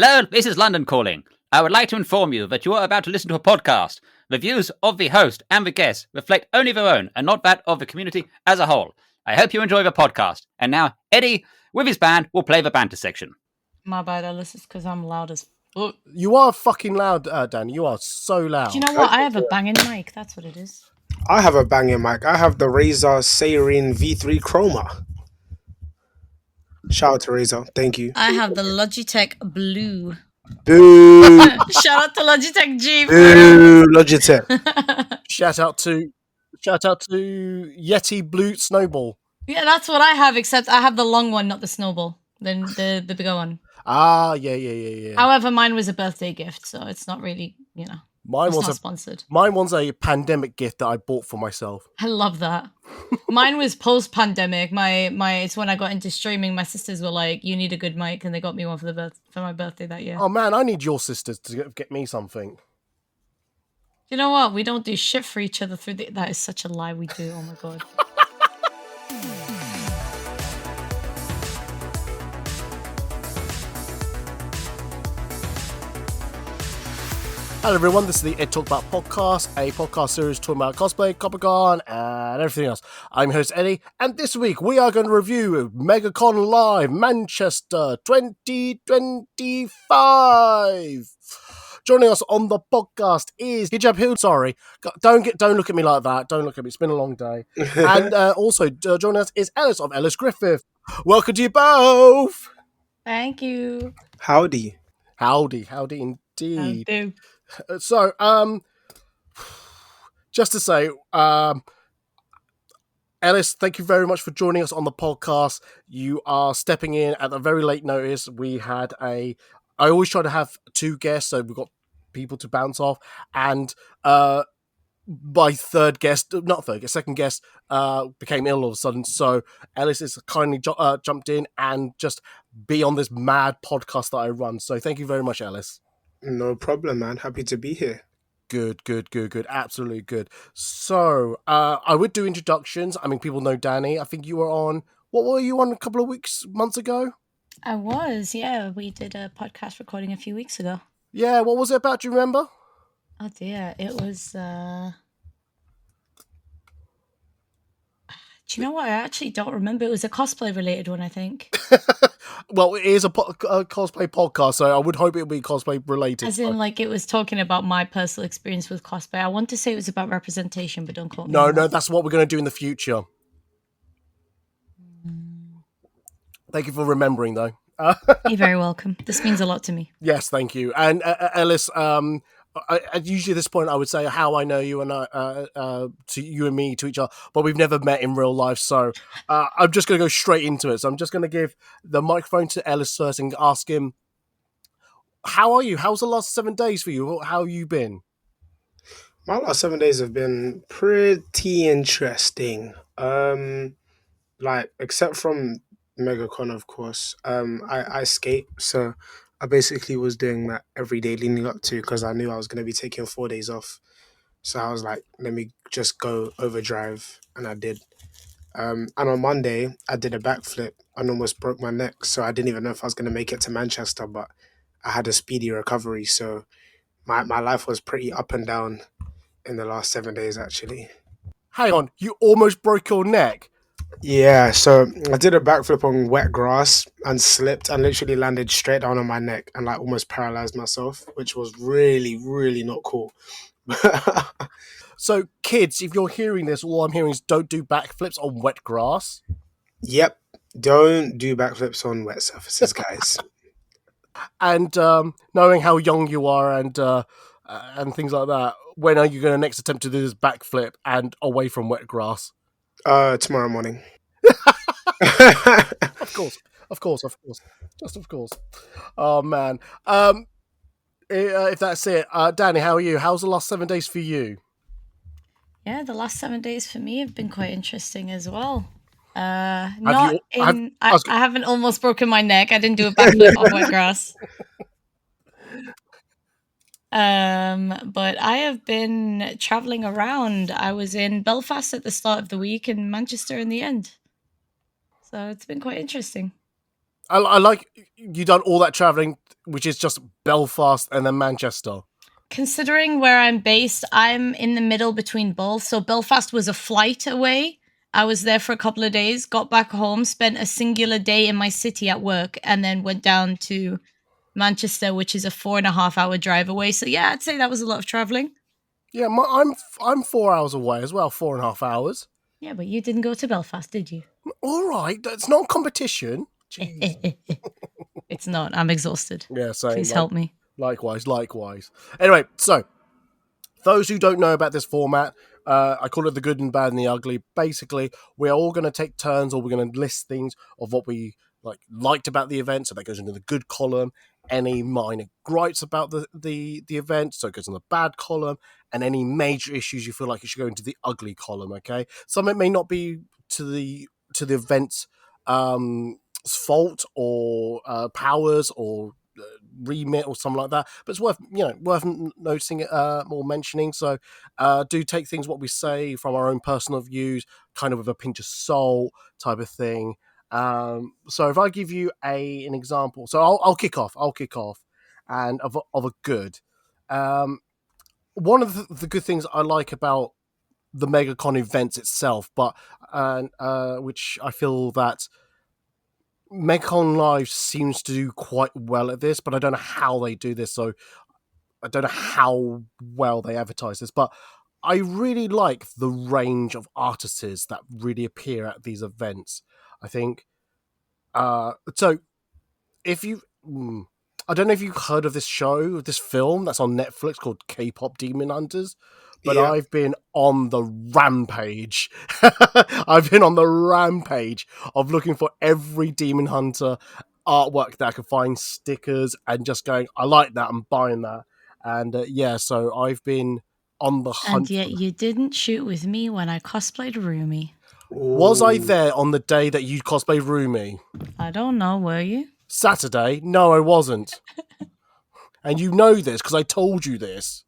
Hello, this is London calling. I would like to inform you that you are about to listen to a podcast. The views of the host and the guests reflect only their own and not that of the community as a whole. I hope you enjoy the podcast. And now, Eddie, with his band, will play the banter section. My bad, Alice, it's because I'm loud as fuck. You are fucking loud, Dan. You are so loud. Do you know what? I have a banging mic. That's what it is. I have a banging mic. I have the Razer Sarin V3 Chroma. Shout out to Razer. Thank you. I have the Logitech Blue. Boo! Shout out to Logitech G. Boo! Logitech. Shout out to Yeti Blue Snowball. Yeah, that's what I have, except I have the long one, not the snowball. Then the bigger one. Ah, yeah. However, mine was a birthday gift, so it's not really, Mine was not sponsored. Mine was a pandemic gift that I bought for myself. I love that. Mine was post-pandemic. It's when I got into streaming. My sisters were like, "You need a good mic," and they got me one for my birthday that year. Oh man, I need your sisters to get me something. You know what? We don't do shit for each other through that is such a lie. We do. Oh my god. Hello everyone, this is the Ed Talk About podcast, a podcast series talking about cosplay, Coppercon, and everything else. I'm your host Eddie, and this week we are going to review MegaConLive Manchester 2025. Joining us on the podcast is Hijab Hill. Sorry, don't look at me like that. Don't look at me. It's been a long day. And also joining us is Ellis of Ellis Griffith. Welcome to you both. Thank you. Howdy. Howdy indeed. Howdy. So, just to say, Ellis, thank you very much for joining us on the podcast. You are stepping in at a very late notice. I always try to have two guests, so we've got people to bounce off. And my second guest became ill all of a sudden. So Ellis has kindly jumped in and just be on this mad podcast that I run. So thank you very much, Ellis. No problem, man. Happy to be here. Good. Absolutely good. So, I would do introductions. I mean, people know Danny. I think you were on... What were you on a couple of months ago? I was, yeah. We did a podcast recording a few weeks ago. Yeah, what was it about? Do you remember? Oh, dear. It was... Do you know what? I actually don't remember. It was a cosplay-related one, I think. Well, it is a cosplay podcast, so I would hope it would be cosplay-related. As in, like, it was talking about my personal experience with cosplay. I want to say it was about representation, but don't quote me. No, that's what we're going to do in the future. Thank you for remembering, though. You're very welcome. This means a lot to me. Yes, thank you. And Ellis, usually at this point I would say how I know you and to you and me to each other, but we've never met in real life, so I'm just going to go straight into it. So I'm just going to give the microphone to Ellis first and ask him, how are you? How's the last 7 days for you? How have you been? My last 7 days have been pretty interesting. Except from MegaCon, of course. I skate, so I basically was doing that every day leading up to, because I knew I was going to be taking 4 days off. So I was like, let me just go overdrive, and I did. And on Monday, I did a backflip and almost broke my neck. So I didn't even know if I was going to make it to Manchester, but I had a speedy recovery. So my life was pretty up and down in the last 7 days, actually. Hang on, you almost broke your neck? Yeah, so I did a backflip on wet grass and slipped and literally landed straight down on my neck and like almost paralyzed myself, which was really, really not cool. So kids, if you're hearing this, all I'm hearing is don't do backflips on wet grass. Yep, don't do backflips on wet surfaces, guys. And knowing how young you are and things like that, when are you going to next attempt to do this backflip and away from wet grass? Tomorrow morning. Of course. Just of course. Oh, man. If that's it, Danny, how are you? How's the last 7 days for you? Yeah, the last 7 days for me have been quite interesting as well. I haven't almost broken my neck. I didn't do a backflip on wet grass. But I have been traveling around. I was in Belfast at the start of the week and Manchester in the end. So it's been quite interesting. I like you done all that traveling, which is just Belfast and then Manchester. Considering where I'm based, I'm in the middle between both. So Belfast was a flight away. I was there for a couple of days, got back home, spent a singular day in my city at work, and then went down to Manchester, which is a 4.5-hour drive away. So yeah, I'd say that was a lot of traveling. Yeah, I'm 4 hours away as well, 4.5 hours. Yeah, but you didn't go to Belfast, did you? All right, it's not a competition. Jeez. It's not. I'm exhausted. Yeah, same. Please help me. Likewise. Anyway, so those who don't know about this format, I call it the good and bad and the ugly. Basically, we're all going to take turns, or we're going to list things of what we liked about the event. So that goes into the good column. Any minor gripes about the event, so it goes in the bad column, and any major issues you feel like you should go into the ugly column. Okay, some of it may not be to the event's fault or powers or remit or something like that, but it's worth noticing it or mentioning. So do take things what we say from our own personal views kind of with a pinch of salt type of thing. So if I give you an example, so I'll kick off and of a good one of the good things I like about the MegaCon events itself, but which I feel that MegaConLive seems to do quite well at this, but I don't know how they do this, so I don't know how well they advertise this, but I really like the range of artists that really appear at these events. I think so if you I don't know if you've heard of this film that's on Netflix called K-pop Demon Hunters, but yeah. I've been on the rampage. I've been on the rampage of looking for every Demon Hunter artwork that I could find, stickers, and just going, I like that, I'm buying that. And so I've been on the hunt. And yet you didn't shoot with me when I cosplayed Rumi. Was I there on the day that you cosplayed Rumi? I don't know, were you? Saturday? No, I wasn't. And you know this because I told you this.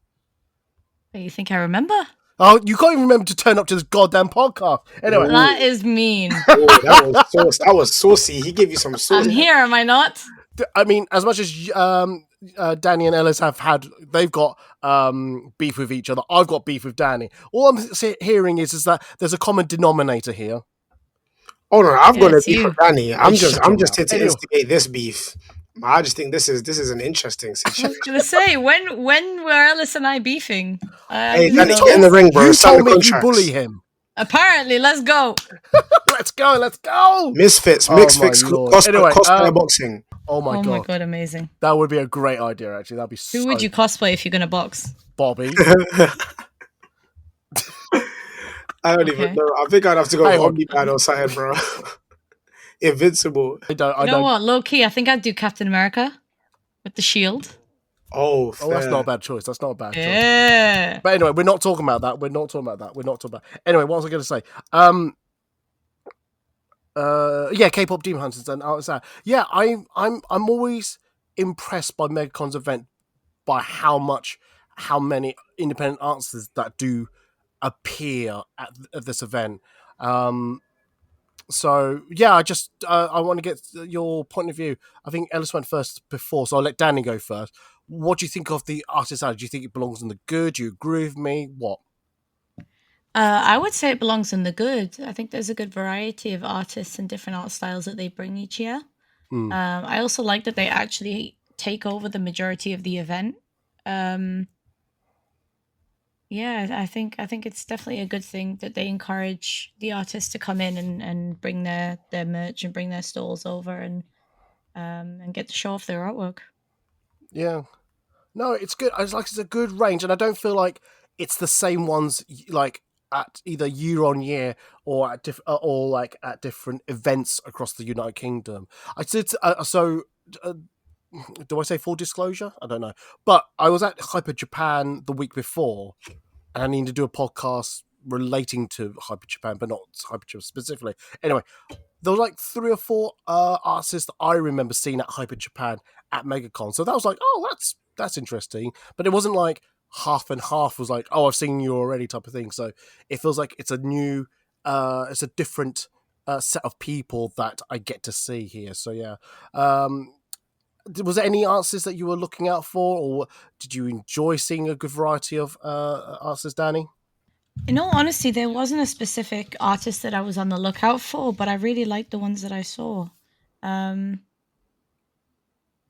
You think I remember? Oh, you can't even remember to turn up to this goddamn podcast. Anyway, that is mean. That was saucy. He gave you some sauce. I'm here, am I not? I mean, as much as Danny and Ellis they've got beef with each other. I've got beef with Danny. All I'm hearing is that there's a common denominator here. Oh no, I've got a beef with Danny. I'm just here to instigate this beef. I just think this is an interesting situation. I was gonna say, when were Ellis and I beefing? Hey, Danny, get in the ring, bro. You told me you bully him. Apparently, let's go. Let's go. Misfits, cosplay boxing. Oh my god, amazing. That would be a great idea, actually. That'd be Who would you cosplay if you're gonna box? Bobby. I don't even know. I think I'd have to go Omni-Man or something, bro. Invincible. You know what? Low key, I think I'd do Captain America with the shield. Oh, that's not a bad choice. Yeah. But anyway, we're not talking about that. Anyway, what was I going to say? K-pop Demon Hunters and outside. Yeah, I'm always impressed by MegaCon's event by how many independent artists that do appear at this event. So yeah, I want to get your point of view. I think Ellis went first before, so I'll let Danny go first. What do you think of the artist? Do you think it belongs in the good? Do you agree with me? What? I would say it belongs in the good. I think there's a good variety of artists and different art styles that they bring each year. I also like that they actually take over the majority of the event. Yeah, I think it's definitely a good thing that they encourage the artists to come in and bring their merch and bring their stalls over and get to show off their artwork. Yeah, no, it's good. It's a good range, and I don't feel like it's the same ones like at either year on year or at different events across the United Kingdom. I said do I say full disclosure? I don't know. But I was at Hyper Japan the week before, and I needed to do a podcast relating to Hyper Japan, but not Hyper Japan specifically. Anyway, there was like 3 or 4 artists that I remember seeing at Hyper Japan at MegaCon. So that was like, oh, that's interesting. But it wasn't like half and half was like, oh, I've seen you already type of thing. So it feels like it's a new, it's a different set of people that I get to see here. So yeah. Was there any artists that you were looking out for, or did you enjoy seeing a good variety of artists, Danny? In all honesty, there wasn't a specific artist that I was on the lookout for, but I really liked the ones that I saw. Um,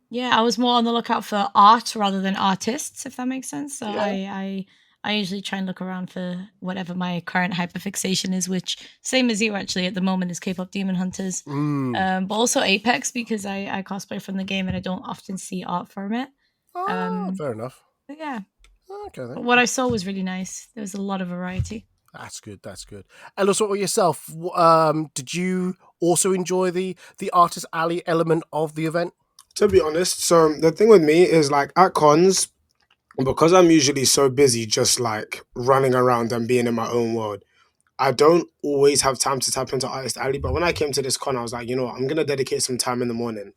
yeah, I was more on the lookout for art rather than artists, if that makes sense. So Yeah. I usually try and look around for whatever my current hyperfixation is, which same as you actually at the moment is K-pop Demon Hunters, but also Apex because I cosplay from the game and I don't often see art from it. Fair enough. But yeah, Okay then. but what I saw was really nice. There was a lot of variety. That's good. That's good. And also, what yourself? Did you also enjoy the artist alley element of the event? To be honest, so the thing with me is like at cons, because I'm usually so busy just like running around and being in my own world, I don't always have time to tap into Artist Alley. But when I came to this con, I was like, you know what, I'm gonna dedicate some time in the morning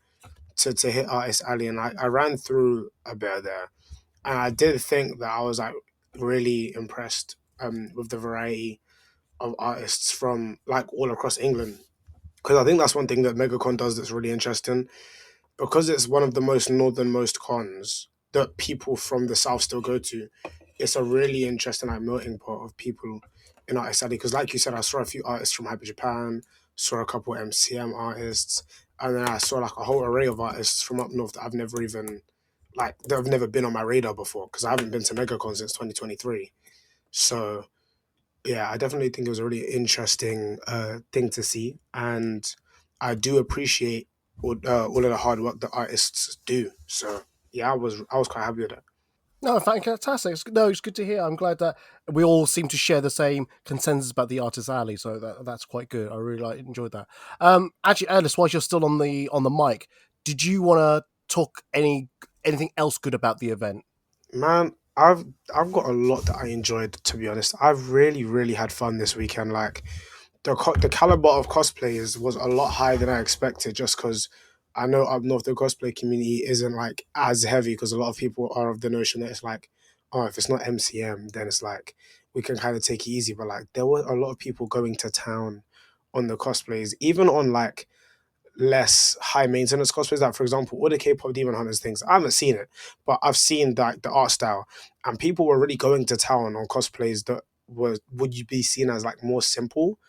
to hit Artist Alley. And I ran through a bit of there. And I did think that I was like really impressed with the variety of artists from like all across England. Because I think that's one thing that MegaCon does that's really interesting, because it's one of the most northernmost cons that people from the south still go to. It's a really interesting like melting pot of people in artist study. Because like you said, I saw a few artists from Hyper Japan, saw a couple MCM artists, and then I saw like a whole array of artists from up north that I've never even like that have never been on my radar before because I haven't been to MegaCon since 2023. So yeah, I definitely think it was a really interesting thing to see, and I do appreciate all of the hard work that artists do. So yeah, I was quite happy with it. No, fantastic. No, it's good to hear. I'm glad that we all seem to share the same consensus about the artist alley. So that's quite good. I really enjoyed that. Actually, Ernest, whilst you're still on the mic, did you want to talk anything else good about the event? Man, I've got a lot that I enjoyed. To be honest, I've really had fun this weekend. Like the caliber of cosplayers was a lot higher than I expected. Just because I know up north the cosplay community isn't like as heavy because a lot of people are of the notion that it's like, oh, if it's not MCM, then it's like we can kind of take it easy. But like there were a lot of people going to town on the cosplays, even on like less high maintenance cosplays. Like for example, all the K-pop Demon Hunters things. I haven't seen it, but I've seen like the art style, and people were really going to town on cosplays that would you be seen as like more simple,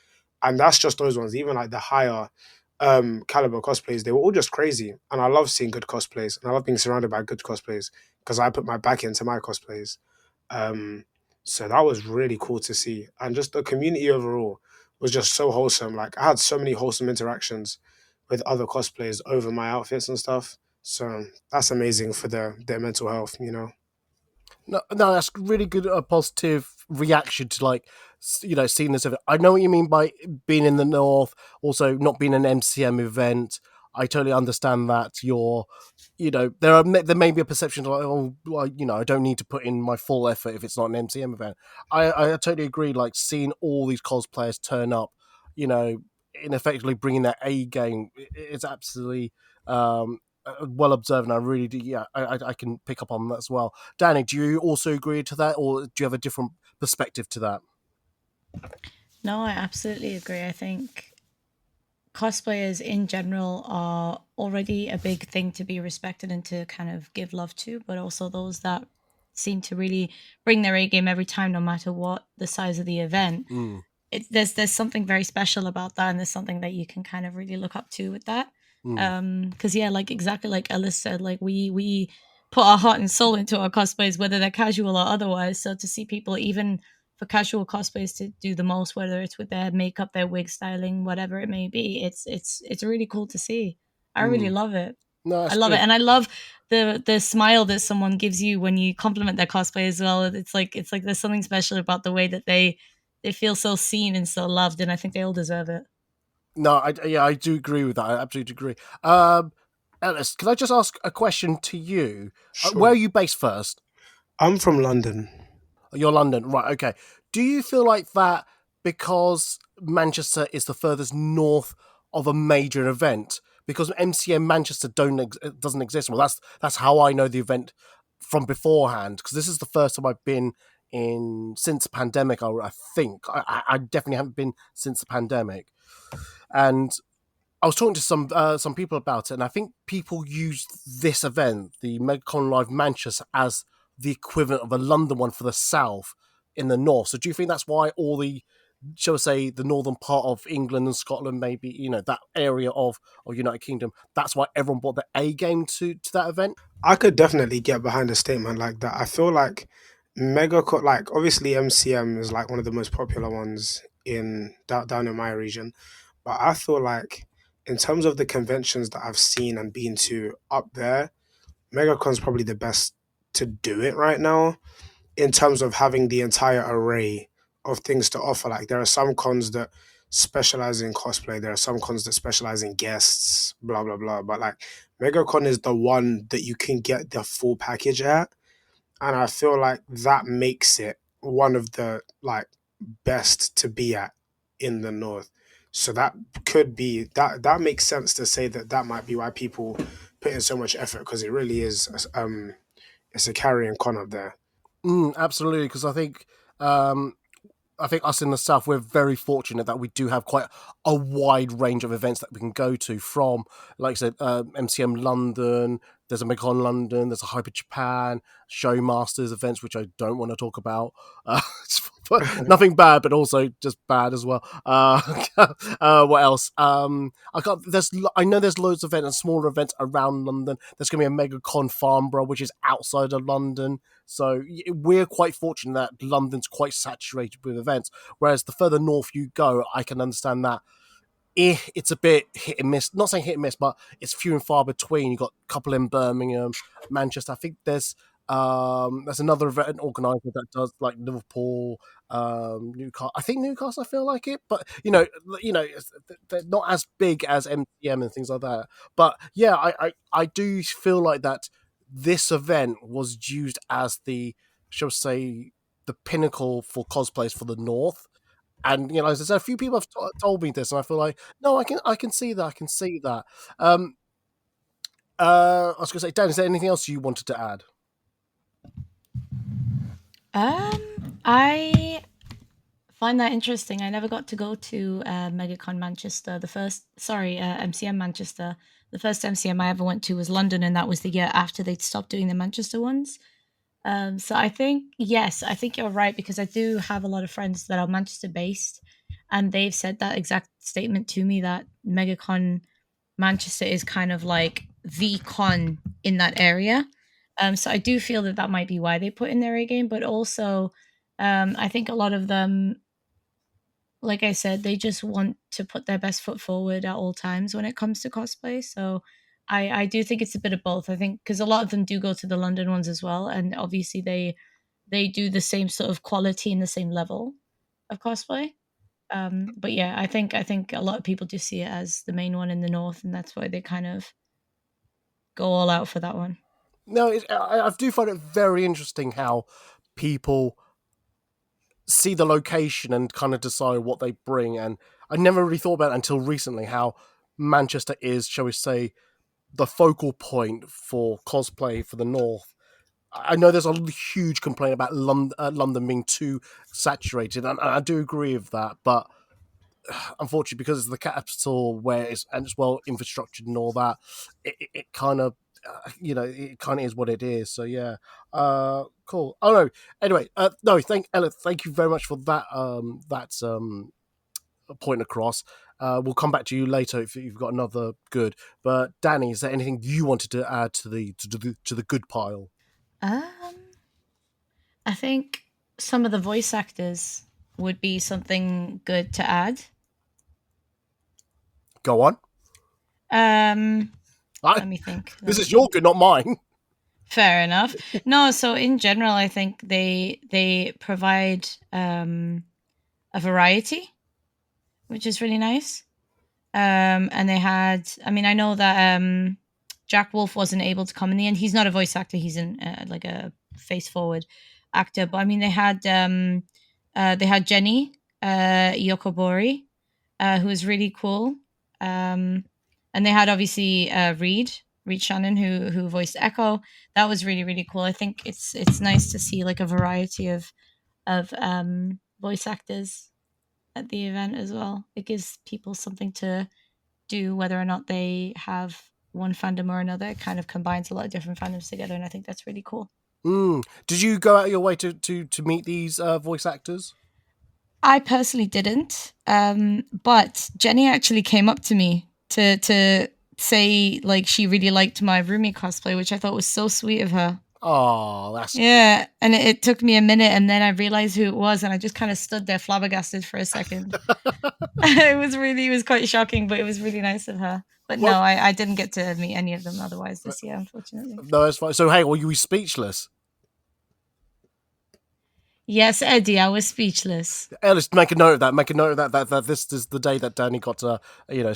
and that's just those ones. Even like the higher caliber cosplays, they were all just crazy, and I love seeing good cosplays, and I love being surrounded by good cosplays because I put my back into my cosplays. Um, so that was really cool to see, and just the community overall was just so wholesome. Like I had so many wholesome interactions with other cosplayers over my outfits and stuff. So that's amazing for their mental health, you know. No, that's really good. A positive reaction to seeing this event. I know what you mean by being in the north, also not being an MCM event. I totally understand that. There may be a perception like, oh, well, I don't need to put in my full effort if it's not an MCM event. I totally agree. Like seeing all these cosplayers turn up, in effectively bringing their A game, it's absolutely well observed, and I really do. Yeah, I can pick up on that as well. Danny, do you also agree to that, or do you have a different perspective to that? No, I absolutely agree. I think cosplayers in general are already a big thing to be respected and to kind of give love to, but also those that seem to really bring their A game every time, no matter what the size of the event. Mm. There's something very special about that, and there's something that you can kind of really look up to with that. Because yeah, like exactly like Ellis said, like we put our heart and soul into our cosplays, whether they're casual or otherwise. So to see people even for casual cosplays to do the most, whether it's with their makeup, their wig styling, whatever it may be, it's really cool to see. I really love it. No, I that's love good. it, and I love the smile that someone gives you when you compliment their cosplay as well. It's like there's something special about the way that they feel so seen and so loved, and I think they all deserve it. No, I do agree with that. I absolutely agree. Ellis, can I just ask a question to you? Where are Sure. you based first? I'm from London. You're London, right? Okay. Do you feel like that because Manchester is the furthest north of a major event? Because MCM Manchester doesn't exist. Well, that's how I know the event from beforehand. Because this is the first time I've been in since the pandemic. I think I definitely haven't been since the pandemic. And I was talking to some people about it, and I think people use this event, the MegaConLive Manchester, as the equivalent of a London one for the South in the North. So do you think that's why all the, shall we say, the northern part of England and Scotland, maybe, that area of United Kingdom, that's why everyone brought the A game to that event? I could definitely get behind a statement like that. I feel like like obviously MCM is like one of the most popular ones in down in my region, but I feel like in terms of the conventions that I've seen and been to up there, MegaCon's probably the best to do it right now in terms of having the entire array of things to offer. Like there are some cons that specialize in cosplay, there are some cons that specialize in guests, blah blah blah. But like MegaCon is the one that you can get the full package at. And I feel like that makes it one of the like best to be at in the north. So that could be that makes sense to say that that might be why people put in so much effort, because it really is it's a carrying con up there. Absolutely, because I think us in the South, we're very fortunate that we do have quite a wide range of events that we can go to from, like I said, MCM London, there's a MegaCon London, there's a Hyper Japan, Showmasters events, which I don't want to talk about. But nothing bad, but also just bad as well. What else? I know there's loads of events and smaller events around London. There's going to be a MegaCon Farnborough, which is outside of London. So we're quite fortunate that London's quite saturated with events. Whereas the further north you go, I can understand that it's a bit hit and miss. Not saying hit and miss, but it's few and far between. You've got a couple in Birmingham, Manchester. I think there's another event organizer that does like Liverpool, Newcastle. I think Newcastle, I feel like it, but they're not as big as MCM and things like that. But yeah, I do feel like that this event was used as the, shall we say, the pinnacle for cosplays for the North. And as I said, a few people have told me this, and I feel like, no, I can see that, I can see that. I was going to say, Dan, is there anything else you wanted to add? I find that interesting. I never got to go to MegaCon Manchester. MCM Manchester. The first MCM I ever went to was London, and that was the year after they'd stopped doing the Manchester ones. So I think, yes, I think you're right, because I do have a lot of friends that are Manchester based, and they've said that exact statement to me, that MegaCon Manchester is kind of like the con in that area. So I do feel that might be why they put in their A game, but also I think a lot of them, like I said, they just want to put their best foot forward at all times when it comes to cosplay. So I do think it's a bit of both. I think because a lot of them do go to the London ones as well, and obviously they do the same sort of quality and the same level of cosplay. But yeah, I think a lot of people do see it as the main one in the north, and that's why they kind of go all out for that one. No, I do find it very interesting how people see the location and kind of decide what they bring. And I never really thought about it until recently, how Manchester is, shall we say, the focal point for cosplay for the North. I know there's a huge complaint about London being too saturated, and I do agree with that. But unfortunately, because it's the capital where it's well infrastructured and all that, it kind of it kind of is what it is. So yeah, cool. Oh no, anyway, no, thank you very much for that. That's point across. We'll come back to you later if you've got another good. But Danny, is there anything you wanted to add to the good pile? I think some of the voice actors would be something good to add. Go on. Let me think. This is your good, not mine. Fair enough. No, so in general, I think they provide a variety, which is really nice. And they had, I mean, I know that Jack Wolf wasn't able to come in the end. He's not a voice actor; he's like a face forward actor. But I mean, they had Jenny Yokobori, who was really cool. And they had obviously Reed Shannon, who voiced Echo. That was really, really cool. I think it's nice to see like a variety of voice actors at the event as well. It gives people something to do, whether or not they have one fandom or another. It kind of combines a lot of different fandoms together, and I think that's really cool. Did you go out of your way to meet these voice actors? I personally didn't, but Jenny actually came up to me to say like she really liked my Rumi cosplay, which I thought was so sweet of her. Oh, that's Yeah, and it took me a minute, and then I realized who it was, and I just kind of stood there flabbergasted for a second. It was quite shocking, but it was really nice of her. But no, I didn't get to meet any of them otherwise this year, unfortunately. no, that's fine. So hey, well, you were speechless. Yes, Eddie, I was speechless. Ellis, make a note of that. Make a note of that this is the day that Danny got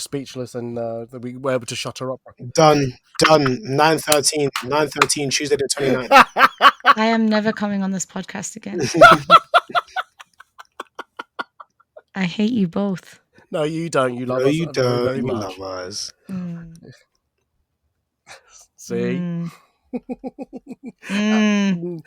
speechless, and that we were able to shut her up. Done. 9:13, Tuesday the 29th. I am never coming on this podcast again. I hate you both. No, you don't. You love No, us you very, don't. very You much. love us. See? Mm.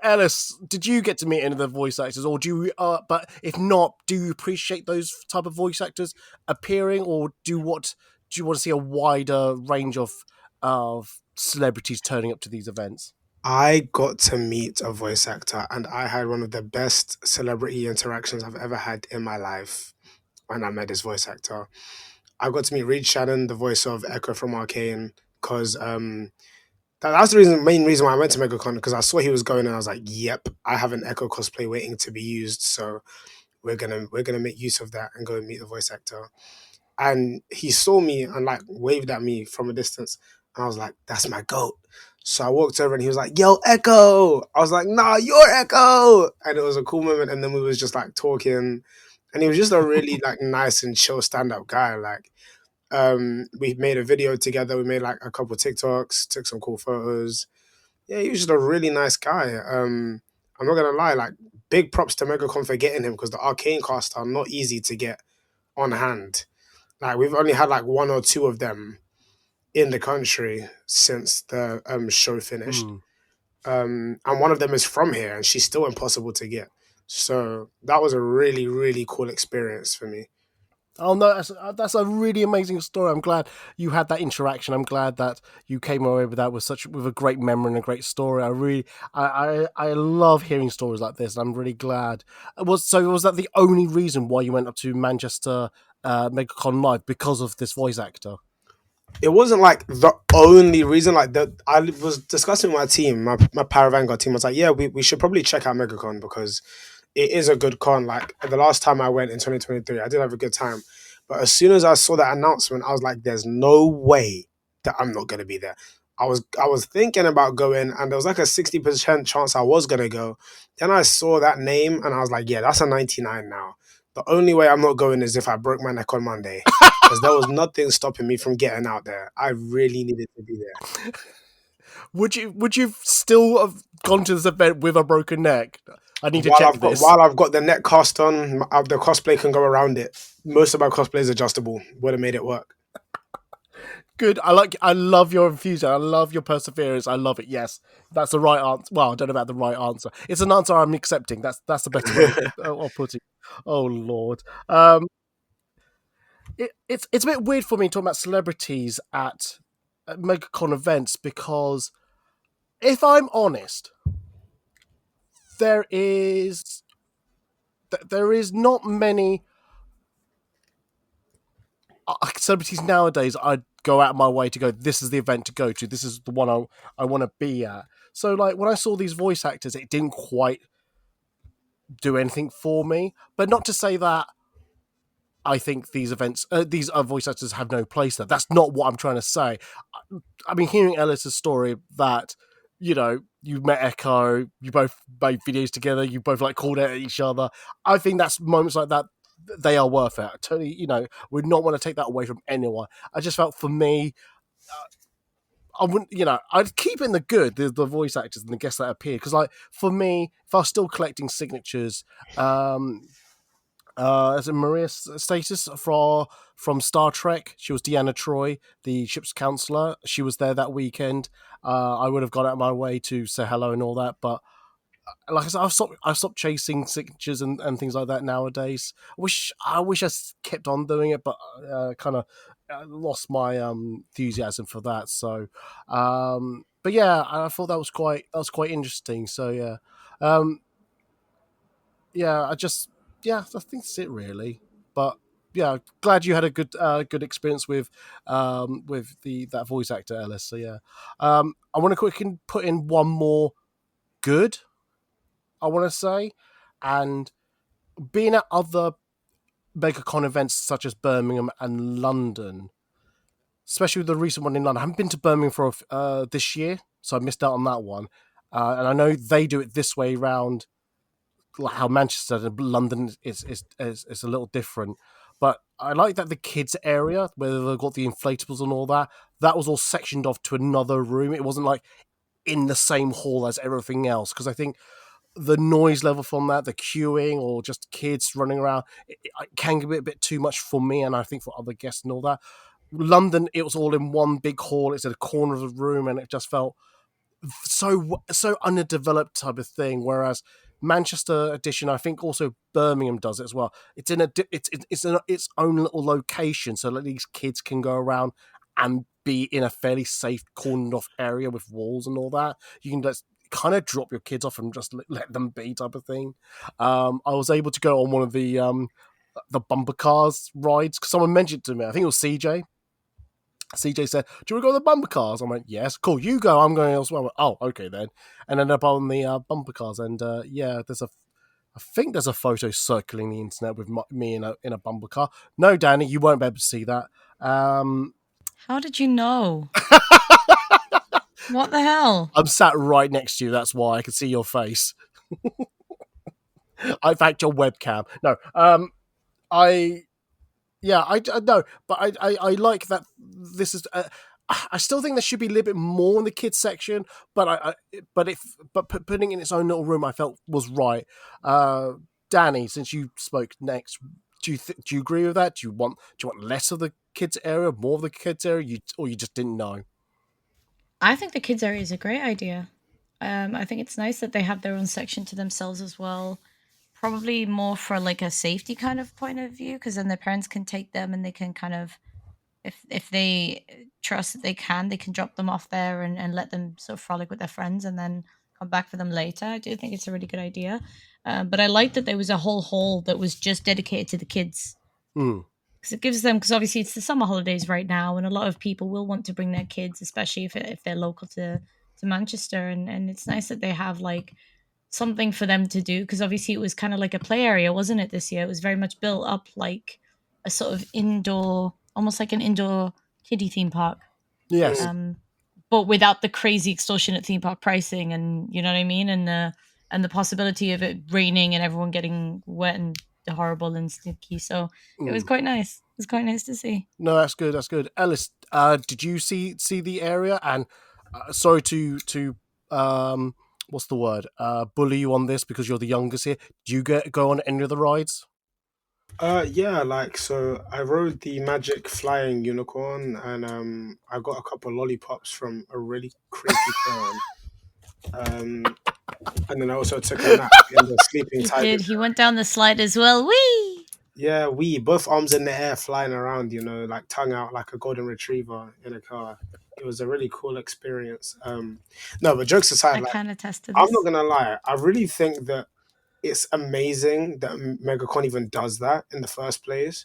Ellis, did you get to meet any of the voice actors, or do you? But if not, do you appreciate those type of voice actors appearing, or do you want to see a wider range of celebrities turning up to these events? I got to meet a voice actor, and I had one of the best celebrity interactions I've ever had in my life when I met this voice actor. I got to meet Reed Shannon, the voice of Echo from Arcane, because that's the main reason why I went to MegaCon, because I saw he was going and I was like, yep, I have an Echo cosplay waiting to be used, so we're gonna make use of that and go and meet the voice actor. And he saw me and like waved at me from a distance, and I was like, that's my goat. So I walked over and he was like, yo, Echo. I was like, nah, you're Echo. And it was a cool moment, and then we was just like talking, and he was just a really like nice and chill stand-up guy. Like we made a video together, we made like a couple TikToks, took some cool photos. Yeah, he was just a really nice guy. I'm not gonna lie, like big props to MegaCon for getting him, because the Arcane cast are not easy to get on hand. Like we've only had like one or two of them in the country since the show finished. And one of them is from here, and she's still impossible to get. So that was a really, really cool experience for me. Oh no, that's a really amazing story. I'm glad you had that interaction. I'm glad that you came away with that with a great memory and a great story. I love hearing stories like this, and I'm really glad. Was that the only reason why you went up to Manchester MegaConLive, because of this voice actor? It wasn't like the only reason. Like I was discussing with my team, my Paravanguard team. I was like, yeah, we should probably check out MegaCon, because it is a good con. Like the last time I went in 2023, I did have a good time. But as soon as I saw that announcement, I was like, there's no way that I'm not going to be there. I was thinking about going, and there was like a 60% chance I was going to go. Then I saw that name and I was like, yeah, that's a 99 now. The only way I'm not going is if I broke my neck on Monday, because there was nothing stopping me from getting out there. I really needed to be there. Would you still have gone to this event with a broken neck? I need to check this. While I've got the neck cast on, the cosplay can go around it. Most of my cosplay is adjustable. Would have made it work. Good. I love your enthusiasm. I love your perseverance. I love it. Yes, that's the right answer. Well, I don't know about the right answer. It's an answer I'm accepting. That's the better way of putting it. Oh Lord. It's a bit weird for me talking about celebrities at MegaCon events, because if I'm honest, there is not many celebrities nowadays I'd go out of my way to go, this is the event to go to, this is the one I want to be at. So like when I saw these voice actors, it didn't quite do anything for me. But not to say that I think these events, these voice actors have no place there. That's not what I'm trying to say. I mean, hearing Ellis's story that, you met Echo, you both made videos together, you both like called out at each other. I think that's moments like that, they are worth it. I totally, would not want to take that away from anyone. I just felt, for me, I wouldn't, I'd keep in the good, the voice actors and the guests that appeared. Because like, for me, if I was still collecting signatures, as a Maria Status from Star Trek. She was Deanna Troi, the ship's counselor. She was there that weekend. I would have gone out of my way to say hello and all that, but like I said, I've stopped chasing signatures and things like that nowadays. I wish kept on doing it, but kind of lost my enthusiasm for that. So, but yeah, I thought that was quite interesting. So yeah, um, yeah, I think that's it really. But yeah, glad you had a good experience with the that voice actor Ellis. So yeah, I want to quickly put in one more good. I want to say, and being at other MegaCon events such as Birmingham and London, especially with the recent one in London. I haven't been to Birmingham for this year, so I missed out on that one. And I know they do it this way round, like how Manchester and London is a little different. But I like that the kids area where they've got the inflatables and all that was all sectioned off to another room. It wasn't like in the same hall as everything else, because I think the noise level from that, the queuing or just kids running around, it can be a bit too much for me, and I think for other guests and all that. London, it was all in one big hall. It's at a corner of the room, and it just felt so underdeveloped type of thing. Whereas Manchester edition, I think also Birmingham does it as well. It's it's in its own little location, so that these kids can go around and be in a fairly safe, cornered off area with walls and all that. You can just kind of drop your kids off and just let them be, type of thing. I was able to go on one of the bumper cars rides because someone mentioned it to me. I think it was CJ. CJ said, "Do you want to go on the bumper cars?" I went, "Yes." "Cool, you go. I'm going elsewhere." I went, "Oh, okay then." And ended up on the bumper cars, and yeah, I think there's a photo circling the internet with me in a bumper car. No, Danny, you won't be able to see that. How did you know? What the hell? I'm sat right next to you. That's why I can see your face. I fact your webcam. No, I yeah, I know, but I like that this is. I still think there should be a little bit more in the kids section, but putting it in its own little room, I felt was right. Uh, Danny, since you spoke next, do you agree with that? Do you want less of the kids area, more of the kids area, or you just didn't know? I think the kids area is a great idea. I think it's nice that they have their own section to themselves as well. Probably more for like a safety kind of point of view, because then their parents can take them and they can kind of, if they trust that they can drop them off there and let them sort of frolic with their friends and then come back for them later. I do think it's a really good idea. But I like that there was a whole hall that was just dedicated to the kids, Hmm. because it gives them, because obviously it's the summer holidays right now and a lot of people will want to bring their kids, especially if they're local to Manchester, and it's nice that they have like something for them to do, because obviously it was kind of like a play area, wasn't it, this year? It was very much built up like a sort of indoor, almost like an indoor kiddie theme park, Yes. Mm. um but without the crazy extortionate theme park pricing, and you know what I mean, and the possibility of it raining and everyone getting wet and horrible and sticky. So it was Hmm. quite nice. It was quite nice to see. No, that's good. That's good. Ellis, did you see the area? And sorry to what's the word? Bully you on this because you're the youngest here. Do you go on any of the rides? Yeah, like so I rode the magic flying unicorn and I got a couple lollipops from a really creepy clown. Um and then I also took a nap in the sleeping He tiger. did. He went down the slide as well. Whee! Yeah, we both arms in the air flying around, like tongue out like a golden retriever in a car. It was a really cool experience. No, but jokes aside, I like can attest to I'm not this. gonna lie, I really think that it's amazing that MegaCon even does that in the first place.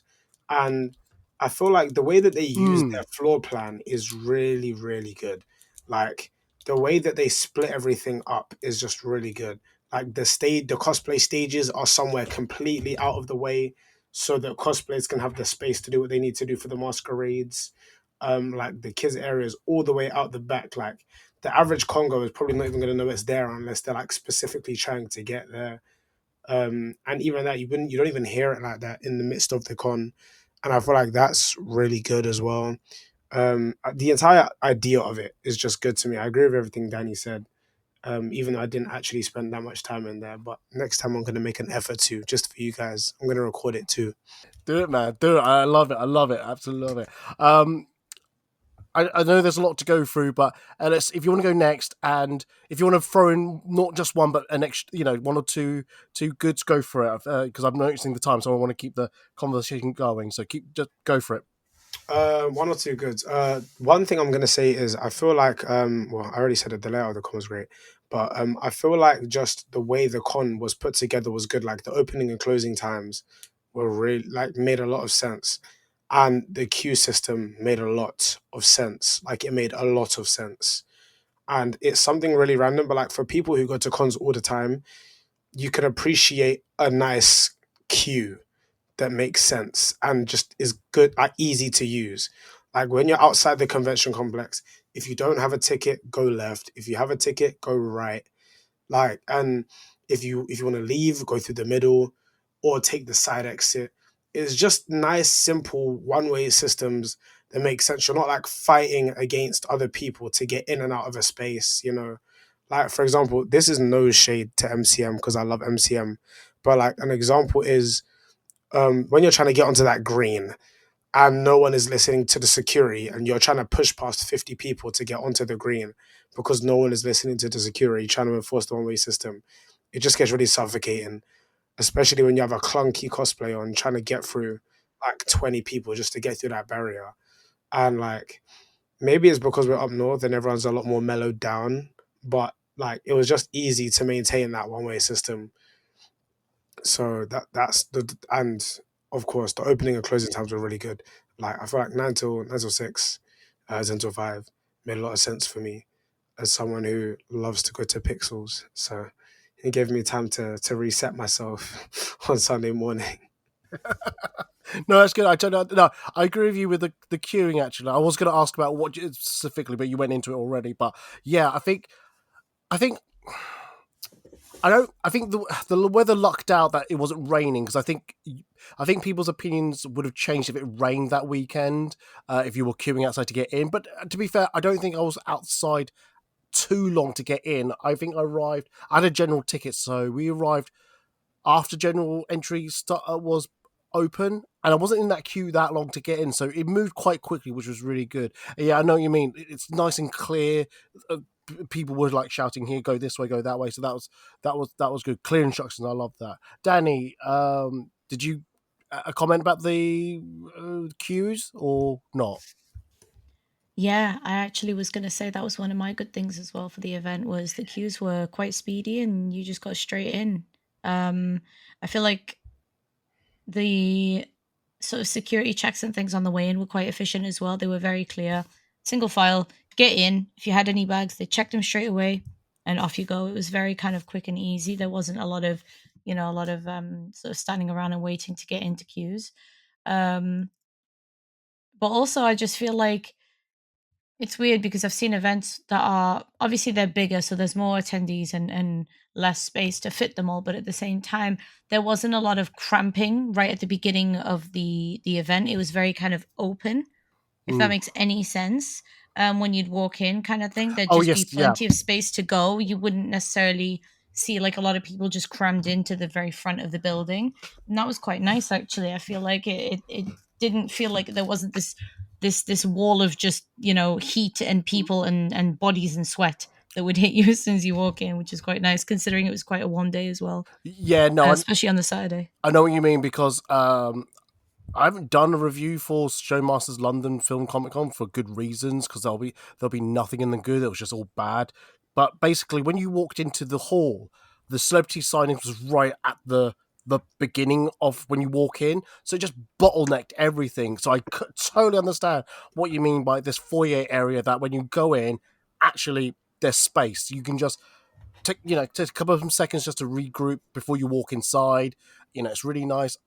And I feel like the way that they use Hmm. their floor plan is really, really good. Like the way that they split everything up is just really good. Like the cosplay stages are somewhere completely out of the way so that cosplayers can have the space to do what they need to do for the masquerades. Like the kids areas all the way out the back. Like the average Congo is probably not even going to know it's there unless they're like specifically trying to get there. And even that you don't even hear it like that in the midst of the con, and I feel like that's really good as well. The entire idea of it is just good to me. I agree with everything Danny said. Even though I didn't actually spend that much time in there, but next time I'm going to make an effort to, just for you guys. I'm going to record it too. Do it, man. Do it. I love it. I love it. Absolutely love it. Um, I know there's a lot to go through, but Ellis, if you want to go next, and if you want to throw in not just one, but an extra, one or two goods, go for it. Because I'm noticing the time, so I want to keep the conversation going. So just go for it. One or two goods. One thing I'm gonna say is I feel like well, I already said it, the layout of the con was great, but I feel like just the way the con was put together was good. Like the opening and closing times were really like made a lot of sense, and the queue system made a lot of sense. Like it made a lot of sense, and it's something really random, but like for people who go to cons all the time, you can appreciate a nice queue that makes sense and just is good, easy to use. Like when you're outside the convention complex, if you don't have a ticket, go left. If you have a ticket, go right. Like, and if you want to leave, go through the middle or take the side exit. It's just nice, simple one-way systems that make sense. You're not like fighting against other people to get in and out of a space. Like for example, this is no shade to MCM because I love MCM, but like an example is when you're trying to get onto that green and no one is listening to the security and you're trying to push past 50 people to get onto the green because no one is listening to the security trying to enforce the one-way system, it just gets really suffocating, especially when you have a clunky cosplay on trying to get through like 20 people just to get through that barrier. And like maybe it's because we're up north and everyone's a lot more mellowed down, but like it was just easy to maintain that one-way system. So that's the, and of course the opening and closing times were really good. Like I feel like nine till 6, 10 till 5 made a lot of sense for me as someone who loves to go to pixels. So it gave me time to reset myself on Sunday morning. No, that's good. I agree with you with the queuing. Actually, I was going to ask about what specifically, but you went into it already. But yeah, I think I don't. I think the weather lucked out that it wasn't raining, because I think people's opinions would have changed if it rained that weekend. If you were queuing outside to get in, but to be fair, I don't think I was outside too long to get in. I think I arrived. I had a general ticket, so we arrived after general entry was open, and I wasn't in that queue that long to get in, so it moved quite quickly, which was really good. Yeah, I know what you mean. It's nice and clear. People were like shouting, "Here, go this way, go that way." So that was good. Clear instructions. I love that. Danny, did you a comment about the queues or not? Yeah, I actually was going to say that was one of my good things as well for the event was the queues were quite speedy and you just got straight in. Um, I feel like the sort of security checks and things on the way in were quite efficient as well. They were very clear, single file, get in. If you had any bags, they checked them straight away and off you go. It was very kind of quick and easy. There wasn't a lot of, sort of standing around and waiting to get into queues. Um, but also, I just feel like it's weird because I've seen events that are obviously they're bigger, so there's more attendees and less space to fit them all. But at the same time, there wasn't a lot of cramping right at the beginning of the event. It was very kind of open, if that Mm. makes any sense. When you'd walk in, kind of thing, there'd Oh just be yes, yeah. plenty of space to go. You wouldn't necessarily see like a lot of people just crammed into the very front of the building, and that was quite nice actually. I feel like it didn't feel like there wasn't this wall of just heat and people and bodies and sweat that would hit you as soon as you walk in, which is quite nice considering it was quite a warm day as well, Yeah, no, especially on the Saturday. I know what you mean, because I haven't done a review for Showmasters London Film Comic Con for good reasons, because there'll be nothing in the good. It was just all bad. But basically, when you walked into the hall, the celebrity signings was right at the beginning of when you walk in, so it just bottlenecked everything. So I totally understand what you mean by this foyer area, that when you go in, actually there's space. You can just take a couple of seconds just to regroup before you walk inside. It's really nice.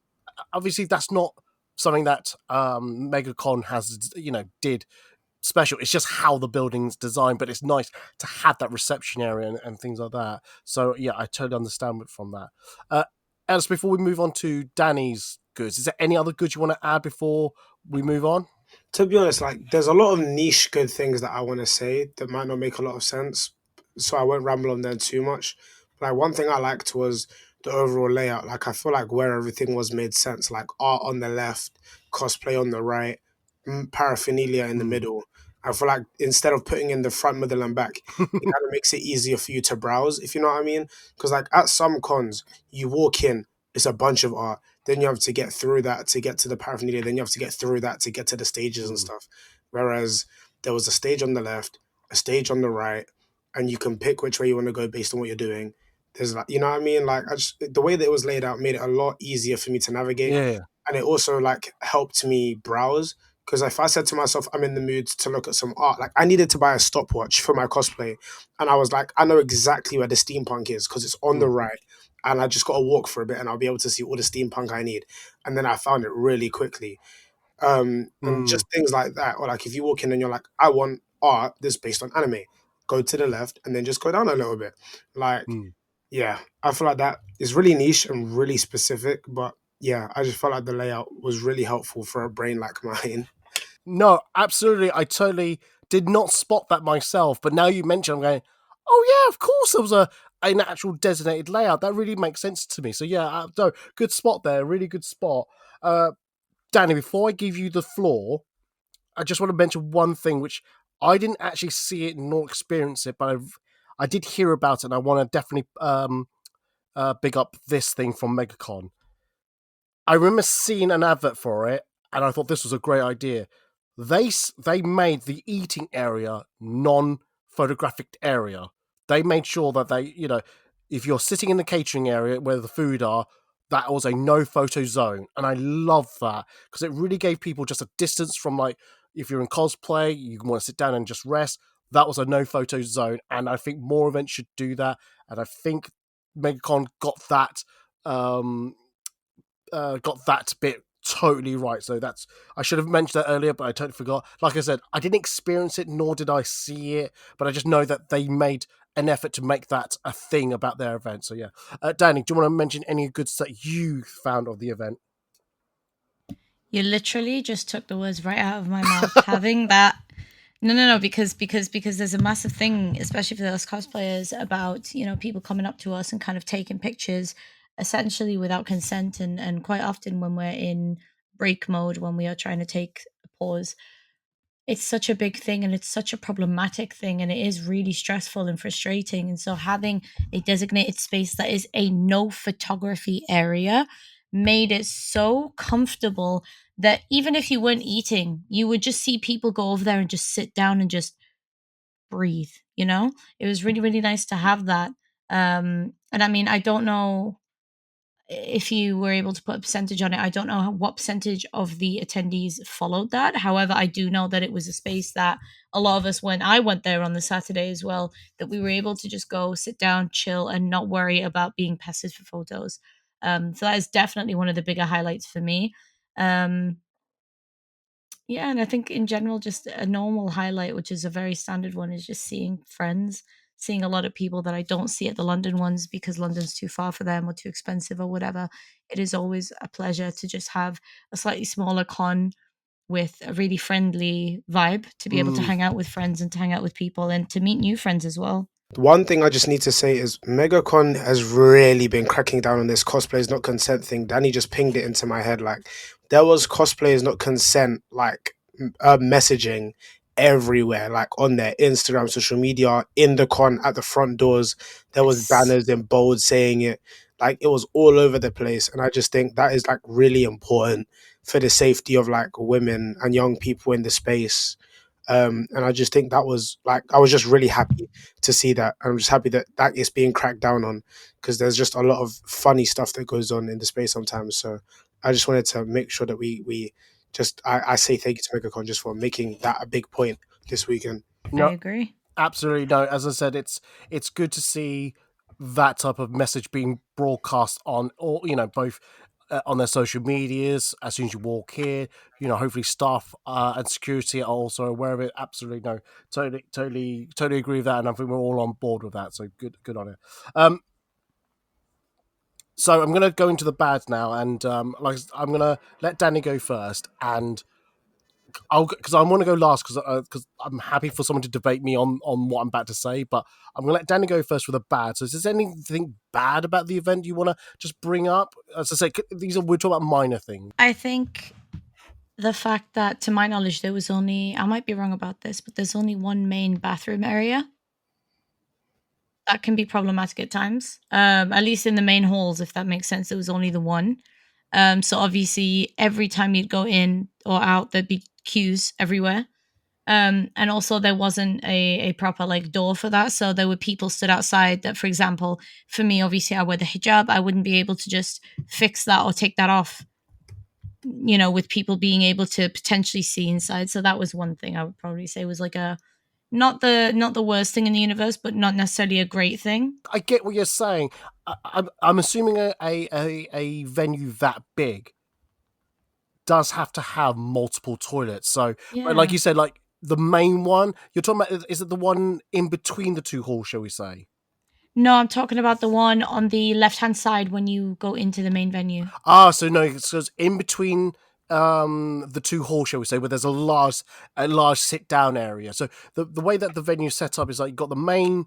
Obviously, that's not something that MegaCon has did special. It's just how the building's designed, but it's nice to have that reception area and things like that. So yeah, I totally understand it from that. Alice, before we move on to Danny's goods, is there any other goods you want to add before we move on? To be honest, like there's a lot of niche good things that I want to say that might not make a lot of sense, so I won't ramble on them too much. Like one thing I liked was the overall layout. Like I feel like where everything was made sense. Like art on the left, cosplay on the right, paraphernalia in the Mm. middle, I feel like instead of putting in the front, middle, and back, it kind of makes it easier for you to browse, if you know what I mean. Because like at some cons, you walk in, it's a bunch of art. Then you have to get through that to get to the paraphernalia. Then you have to get through that to get to the stages and stuff. Whereas there was a stage on the left, a stage on the right, and you can pick which way you want to go based on what you're doing. There's like, you know what I mean? Like, I just, the way that it was laid out made it a lot easier for me to navigate. Yeah. And it also like helped me browse. Because if I said to myself, I'm in the mood to look at some art, like I needed to buy a stopwatch for my cosplay. And I was like, I know exactly where the steampunk is because it's on the right. And I just got to walk for a bit and I'll be able to see all the steampunk I need. And then I found it really quickly. And just things like that. Or like if you walk in and you're like, I want art that's based on anime, go to the left and then just go down a little bit. Like, yeah, I feel like that is really niche and really specific. But yeah, I just felt like the layout was really helpful for a brain like mine. No, absolutely. I totally did not spot that myself, but now you mention, I'm going, oh yeah, of course there was an actual designated layout. That really makes sense to me. So yeah, no, good spot there. Really good spot. Danny, before I give you the floor, I just want to mention one thing, which I didn't actually see it nor experience it, but I did hear about it, and I want to definitely big up this thing from MegaCon. I remember seeing an advert for it, and I thought this was a great idea. They made the eating area non-photographic area. They made sure that if you're sitting in the catering area where the food are, that was a no photo zone, and I love that because it really gave people just a distance from, like, if you're in cosplay, you want to sit down and just rest. That was a no photo zone, and I think more events should do that. And I think MegaCon got that bit totally right. So I should have mentioned that earlier, but I totally forgot. Like I said, I didn't experience it, nor did I see it, but I just know that they made an effort to make that a thing about their event. So yeah, Danny, do you want to mention any goods that you found of the event? You literally just took the words right out of my mouth. Having that, no, because there's a massive thing, especially for those cosplayers, about people coming up to us and kind of taking pictures, essentially without consent, and quite often when we're in break mode, when we are trying to take a pause, it's such a big thing and it's such a problematic thing, and it is really stressful and frustrating. And so having a designated space that is a no photography area made it so comfortable that even if you weren't eating, you would just see people go over there and just sit down and just breathe. It was really, really nice to have that. And I mean, I don't know if you were able to put a percentage on it. I don't know what percentage of the attendees followed that. However, I do know that it was a space that a lot of us, when I went there on the Saturday as well, that we were able to just go sit down, chill, and not worry about being pestered for photos. So that is definitely one of the bigger highlights for me. Yeah, and I think in general, just a normal highlight, which is a very standard one, is just seeing friends, seeing a lot of people that I don't see at the London ones because London's too far for them or too expensive or whatever. It is always a pleasure to just have a slightly smaller con with a really friendly vibe, to be able to hang out with friends and to hang out with people and to meet new friends as well. One thing I just need to say is MegaCon has really been cracking down on this cosplay is not consent thing. Danny just pinged it into my head. Like, there was cosplay is not consent, like, messaging everywhere, like on their Instagram, social media, in the con, at the front doors. There was banners in bold saying it. Like, it was all over the place. And I just think that is like really important for the safety of like women and young people in the space. And I just think that was like, I was just really happy to see that. I'm just happy that that is being cracked down on because there's just a lot of funny stuff that goes on in the space sometimes. So I just wanted to make sure that we just, I say thank you to MegaCon just for making that a big point this weekend. I agree. Absolutely no. As I said, it's good to see that type of message being broadcast on, or both on their social medias as soon as you walk in. Hopefully staff and security are also aware of it. Absolutely no. Totally agree with that, and I think we're all on board with that. So good on it. So I'm gonna go into the bad now, and I'm gonna let Danny go first, and because I want to go last because I'm happy for someone to debate me on what I'm about to say, but I'm gonna let Danny go first with a bad. So is there anything bad about the event you want to just bring up? As I say, we're talking about minor things. I think the fact that, to my knowledge, there was only, I might be wrong about this, but there's only one main bathroom area. That can be problematic at times. At least in the main halls, if that makes sense, there was only the one. So obviously, every time you'd go in or out, there'd be queues everywhere. And also, there wasn't a proper like door for that. So there were people stood outside that, for example, for me, obviously, I wear the hijab. I wouldn't be able to just fix that or take that off, with people being able to potentially see inside. So that was one thing I would probably say was like a not the worst thing in the universe, but not necessarily a great thing. I get what you're saying. I'm assuming a venue that big does have to have multiple toilets. So, Yeah. like you said, like the main one you're talking about, is it the one in between the two halls, shall we say? No, I'm talking about the one on the left-hand side when you go into the main venue. So no, it's in between the two halls, shall we say, where there's a large sit down area. So the way that the venue's set up is like you've got the main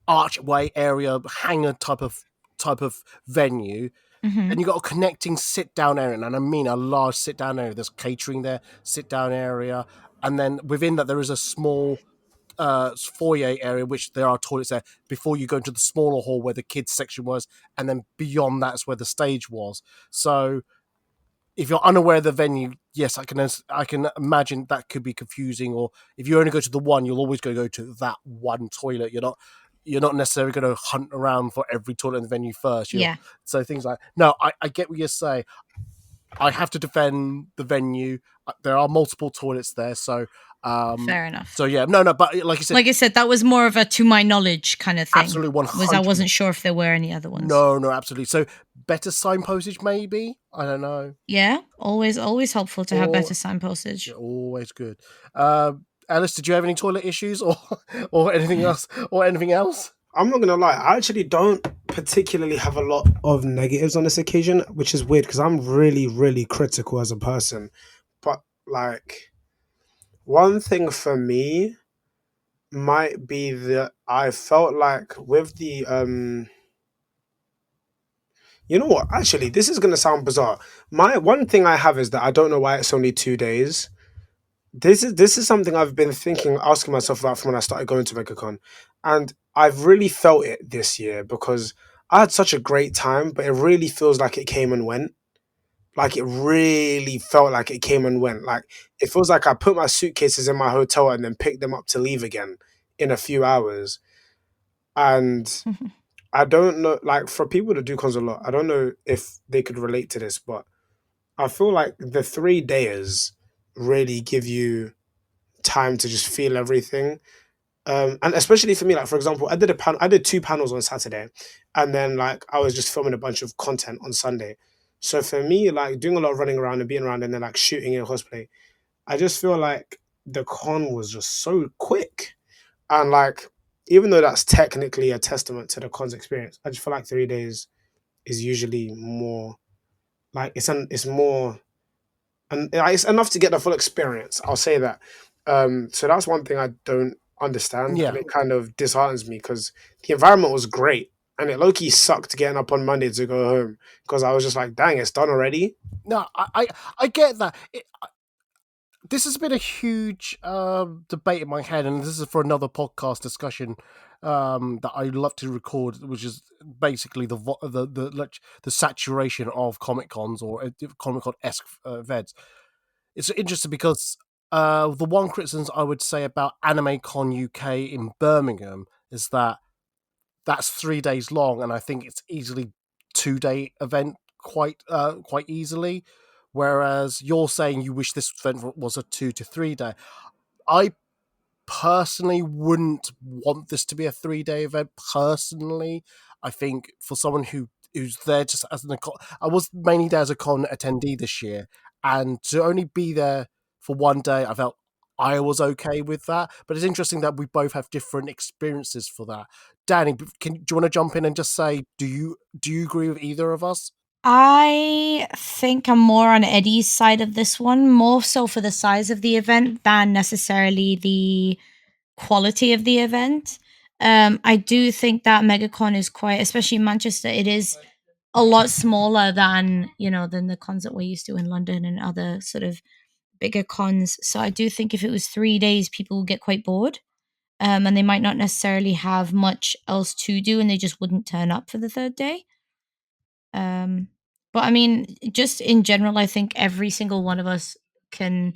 archway area, hangar type of venue, Mhm. and you've got a connecting sit down area, and I mean a large sit down area. There's catering there, sit down area, and then within that there is a small foyer area, which there are toilets there before you go into the smaller hall where the kids section was, and then beyond that's where the stage was. So if you're unaware of the venue, yes, I can imagine that could be confusing. Or if you only go to the one, you'll always go to that one toilet. You're not necessarily going to hunt around for every toilet in the venue first. Yeah. So things like, no, I get what you're saying. I have to defend the venue. There are multiple toilets there, so Fair enough. So yeah, no, but like I said, that was more of a to my knowledge kind of thing. Absolutely, 100%. Was I wasn't sure if there were any other ones. No, absolutely. So better signpostage, maybe. I don't know. Yeah, always helpful to have better signpostage. Yeah, always good. Alice, did you have any toilet issues or anything else? I'm not gonna lie, I actually don't particularly have a lot of negatives on this occasion, which is weird because I'm really, really critical as a person. But like, one thing for me might be that I felt like with the you know what? Actually, this is gonna sound bizarre. My one thing I have is that I don't know why it's only 2 days. This is something I've been asking myself about from when I started going to MegaCon, and I've really felt it this year because I had such a great time, but it really feels like it came and went. Like it really felt like it came and went. Like it feels like I put my suitcases in my hotel and then picked them up to leave again in a few hours. And I don't know, like for people that do cons a lot, I don't know if they could relate to this, but I feel like the 3 days really give you time to just feel everything. And especially for me, like for example, I did 2 panels on Saturday, and then like I was just filming a bunch of content on Sunday. So for me, like doing a lot of running around and being around and then like shooting in cosplay, I just feel like the con was just so quick. And like even though that's technically a testament to the con's experience, I just feel like 3 days is usually more like it's more and it's enough to get the full experience. I'll say that. So that's one thing I don't understand, Yeah. and it kind of disheartens me because the environment was great, and it low key sucked getting up on Monday to go home because I was just like, "Dang, it's done already." No, I get that. This has been a huge debate in my head, and this is for another podcast discussion that I'd love to record, which is basically the saturation of Comic Cons or Comic Con esque events. It's interesting because the one criticism I would say about Anime Con UK in Birmingham is that that's 3 days long, and I think it's easily 2-day event quite easily. Whereas you're saying you wish this event was a 2 to 3 day. I personally wouldn't want this to be a 3-day event. Personally, I think for someone who's there just as I was mainly there as a con attendee this year, and to only be there for 1 day, I felt I was okay with that. But it's interesting that we both have different experiences for that. Danny, do you want to jump in and just say, do you agree with either of us? I think I'm more on Eddie's side of this one, more so for the size of the event than necessarily the quality of the event. I do think that MegaCon is quite, especially in Manchester, it is a lot smaller than, than the cons that we're used to in London and other sort of bigger cons. So I do think if it was 3 days, people would get quite bored. And they might not necessarily have much else to do, and they just wouldn't turn up for the third day. Um, but I mean, just in general, I think every single one of us can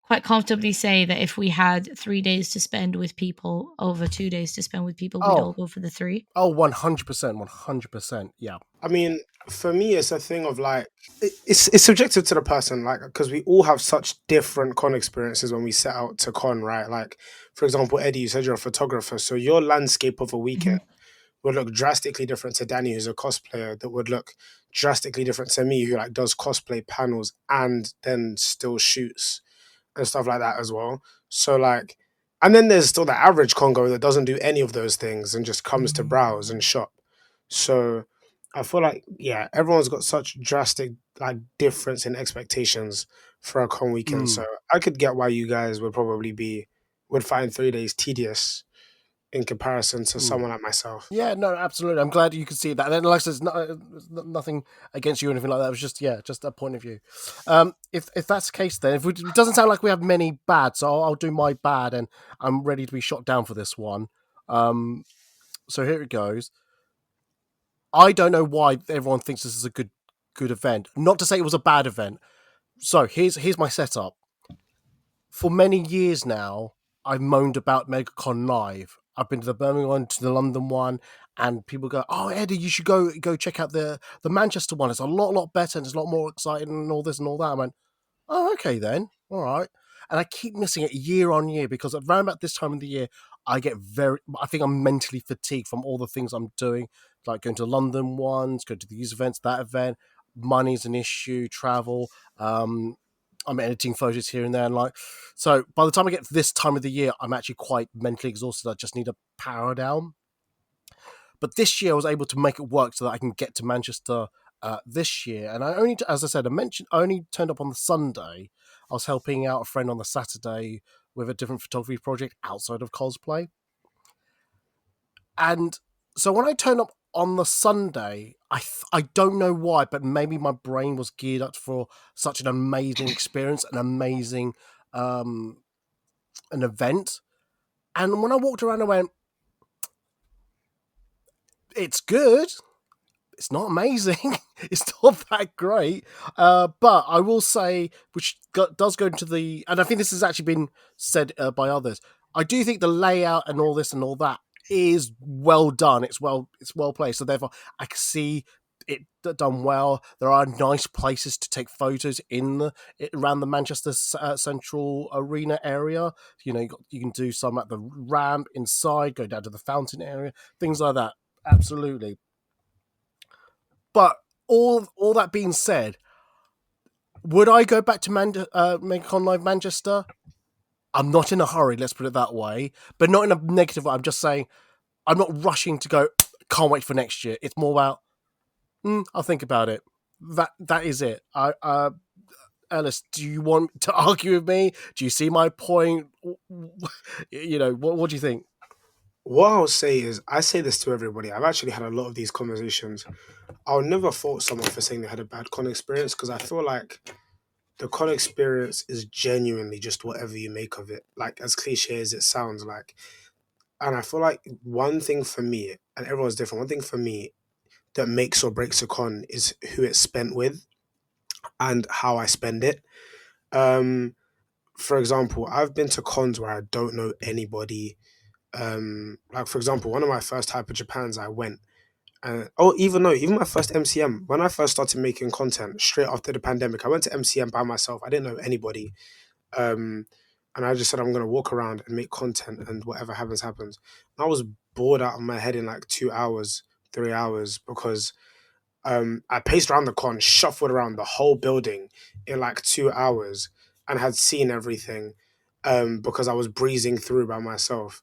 quite comfortably say that if we had 3 days to spend with people over 2 days to spend with people, we'd all go for the 3. Oh, 100%, 100%. Yeah. I mean, for me, it's a thing of like it's subjective to the person, like because we all have such different con experiences when we set out to con, right? Like, for example, Eddie, you said you're a photographer, so your landscape of a weekend would look drastically different to Danny, who's a cosplayer. That would look drastically different to me, who like does cosplay panels and then still shoots and stuff like that as well. So like, and then there's still the average Congo that doesn't do any of those things and just comes to browse and shop. So I feel like, yeah, everyone's got such drastic like difference in expectations for a con weekend. So I could get why you guys would find 3 days tedious in comparison to someone like myself. Yeah, no, absolutely. I'm glad you could see that. And then, like I said, nothing against you or anything like that. It was just a point of view. If that's the case, then it doesn't sound like we have many bad, so I'll do my bad, and I'm ready to be shot down for this one. So here it goes. I don't know why everyone thinks this is a good event. Not to say it was a bad event. So here's my setup. For many years now, I've moaned about MegaConLive. I've been to the Birmingham one, to the London one, and people go, "Oh, Eddie, you should go check out the Manchester one. It's a lot better, and it's a lot more exciting, and all this and all that." I went, "Oh, okay then, all right." And I keep missing it year on year because around about this time of the year, I think I'm mentally fatigued from all the things I'm doing, like going to London ones, go to these events, that event. Money's an issue, travel. I'm editing photos here and there, and like, so by the time I get to this time of the year, I'm actually quite mentally exhausted. I just need to power down. But this year, I was able to make it work so that I can get to Manchester this year. And I only, as I said, I only turned up on the Sunday. I was helping out a friend on the Saturday with a different photography project outside of cosplay. And so when I turned up on the Sunday, I don't know why, but maybe my brain was geared up for such an amazing experience, an amazing an event. And when I walked around, I went, "It's good. It's not amazing. It's not that great." But I will say, which does go into and I think this has actually been said by others. I do think the layout and all this and all that is well done. It's well placed. So therefore, I can see it done well. There are nice places to take photos around the Manchester Central Arena area. You know, you can do some at the ramp inside, go down to the fountain area, things like that. Absolutely. But all that being said, would I go back to MegaConLive Manchester? I'm not in a hurry, let's put it that way. But not in a negative way. I'm just saying I'm not rushing to go, can't wait for next year. It's more about, I'll think about it. That is it. Ellis, do you want to argue with me? Do you see my point? You know, what do you think? What I'll say is, I say this to everybody. I've actually had a lot of these conversations. I'll never fault someone for saying they had a bad con experience because I feel like the con experience is genuinely just whatever you make of it. Like, as cliche as it sounds, like, and I feel like one thing for me, and everyone's different, one thing for me that makes or breaks a con is who it's spent with and how I spend it. For example, I've been to cons where I don't know anybody. Like for example, one of my first Hyper Japans I went, even my first MCM, when I first started making content straight after the pandemic, I went to MCM by myself. I didn't know anybody. And I just said, I'm going to walk around and make content and whatever happens, happens. I was bored out of my head in like 2 hours, 3 hours because I paced around the con, shuffled around the whole building in like 2 hours and had seen everything because I was breezing through by myself.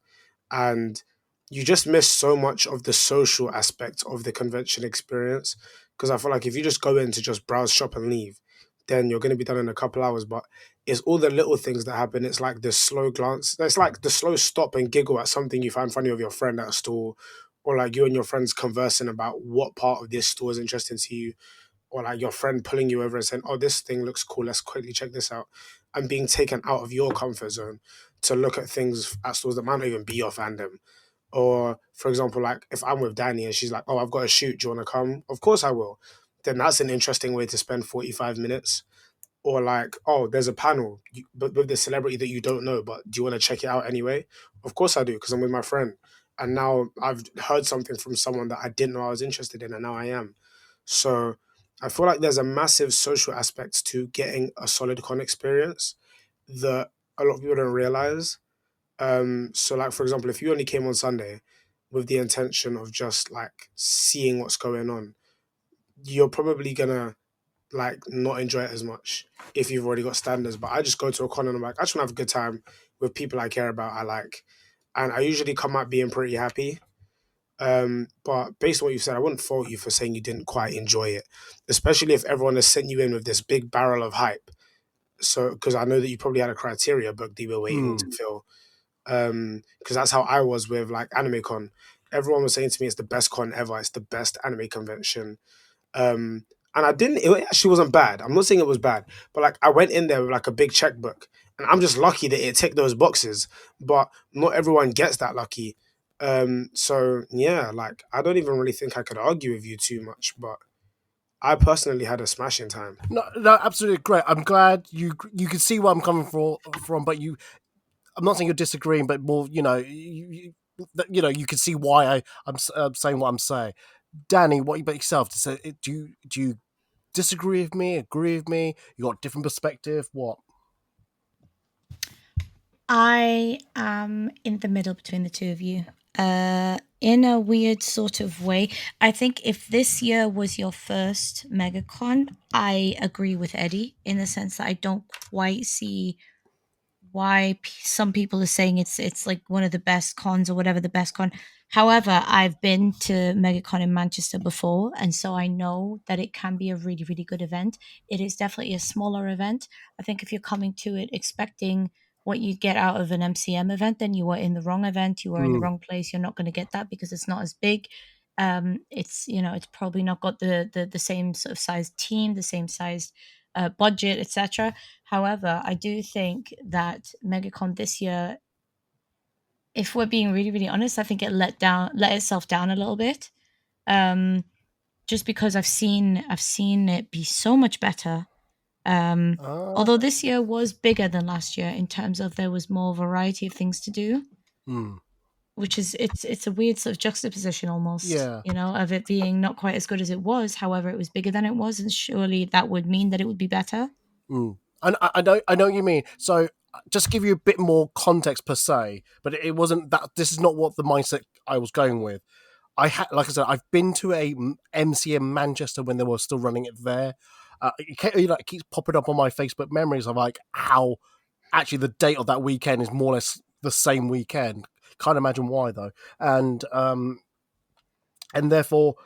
And you just miss so much of the social aspect of the convention experience. Because I feel like if you just go in to just browse, shop, and leave, then you're going to be done in a couple hours. But it's all the little things that happen. It's like the slow glance. It's like the slow stop and giggle at something you find funny of your friend at a store, or like you and your friends conversing about what part of this store is interesting to you, or like your friend pulling you over and saying, "Oh, this thing looks cool. Let's quickly check this out," and being taken out of your comfort zone to look at things at stores that might not even be your fandom. Or, for example, like if I'm with Danny and she's like, "Oh, I've got a shoot. Do you want to come?" Of course I will. Then that's an interesting way to spend 45 minutes. Or like, "Oh, there's a panel, but with the celebrity that you don't know, but do you want to check it out anyway?" Of course I do, because I'm with my friend. And now I've heard something from someone that I didn't know I was interested in, and now I am. So I feel like there's a massive social aspect to getting a solid con experience that a lot of people don't realize. So like, for example, if you only came on Sunday with the intention of just like seeing what's going on, you're probably gonna like not enjoy it as much if you've already got standards. But I just go to a con and I'm like, I just want to have a good time with people I care about, I like, and I usually come out being pretty happy. But based on what you said, I wouldn't fault you for saying you didn't quite enjoy it, especially if everyone has sent you in with this big barrel of hype. So, because I know that you probably had a criteria book that you were waiting to fill. Because that's how I was with like AnimeCon. Everyone was saying to me, "It's the best con ever. It's the best anime convention." Um, and I didn't. It actually wasn't bad. I'm not saying it was bad, but like I went in there with like a big checkbook, and I'm just lucky that it ticked those boxes. But not everyone gets that lucky. So yeah, like I don't even really think I could argue with you too much, but I personally had a smashing time. No, no, absolutely great. I'm glad you can see where I'm coming from, but I'm not saying you're disagreeing, but more, you can see why I'm saying what I'm saying. Danny, what about yourself? Do you disagree with me? Agree with me? You got a different perspective? What? I am in the middle between the two of you. In a weird sort of way. I think if this year was your first MegaCon, I agree with Eddie in the sense that I don't quite see why some people are saying it's like one of the best cons or whatever the best con. However, I've been to MegaCon in Manchester before, and so I know that it can be a really, really good event. It is definitely a smaller event. I think if you're coming to it expecting what you'd get out of an MCM event, then you were in the wrong event. You were in the wrong place. You're not going to get that because it's not as big. It's probably not got the same sort of size team, the same size budget, etc. However, I do think that MegaCon this year, if we're being really, really honest, I think it let itself down a little bit. Just because I've seen it be so much better. Although this year was bigger than last year in terms of there was more variety of things to do. Which is it's a weird sort of juxtaposition almost, Yeah. of it being not quite as good as it was. However, it was bigger than it was, and surely that would mean that it would be better. And I know what you mean. So just to give you a bit more context per se, but it wasn't that. This is not what the mindset I was going with. Like I said, I've been to a MCM Manchester when they were still running it there. It keeps popping up on my Facebook memories of like how actually the date of that weekend is more or less the same weekend. Can't imagine why though, and therefore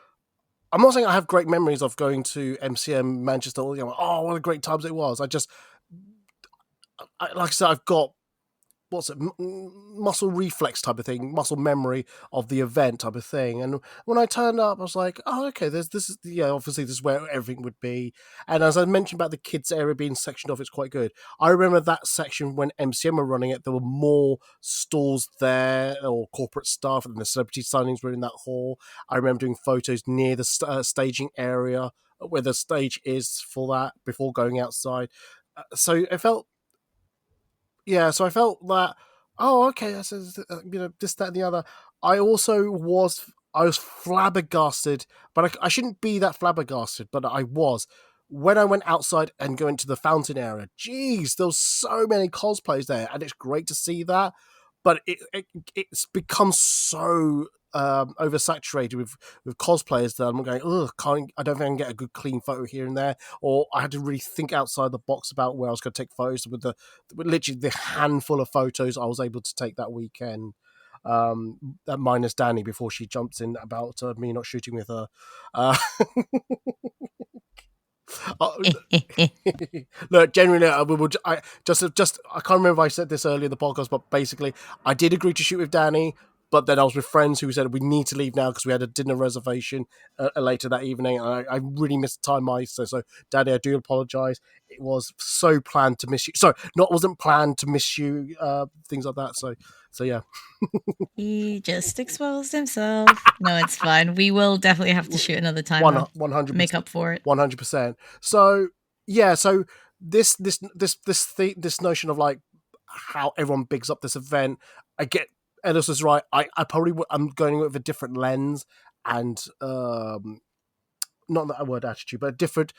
I'm not saying I have great memories of going to MCM Manchester. Oh, what a great times it was. Like I said, I've got muscle reflex type of thing, muscle memory of the event type of thing. And when I turned up, I was like, oh, okay, obviously this is where everything would be. And as I mentioned about the kids area being sectioned off, it's quite good. I remember that section when MCM were running it, there were more stalls there or corporate staff, and the celebrity signings were in that hall. I remember doing photos near the staging area where the stage is for that before going outside. So I felt that, oh, okay, this, that, and the other. I was flabbergasted, but I shouldn't be that flabbergasted, but I was. When I went outside and go into the fountain area, geez, there was so many cosplayers there, and it's great to see that. But it's become so oversaturated with cosplayers that I'm going, I don't think I can get a good clean photo here and there, or I had to really think outside the box about where I was going to take photos with literally the handful of photos I was able to take that weekend. Minus Danny before she jumps in about me not shooting with her. Look, generally, I can't remember if I said this earlier in the podcast, but basically, I did agree to shoot with Danny. But then I was with friends who said we need to leave now because we had a dinner reservation later that evening. And I really missed the time, so Daddy, I do apologise. It was so planned to miss you. Sorry, not wasn't planned to miss you. Things like that. So yeah. He just exposed himself. No, it's fine. We will definitely have to shoot another time. 100%. Make up for it. 100%. So yeah. So this notion of like how everyone bigs up this event, I get. Ellis was right. I probably I'm going with a different lens and not that word attitude, but a different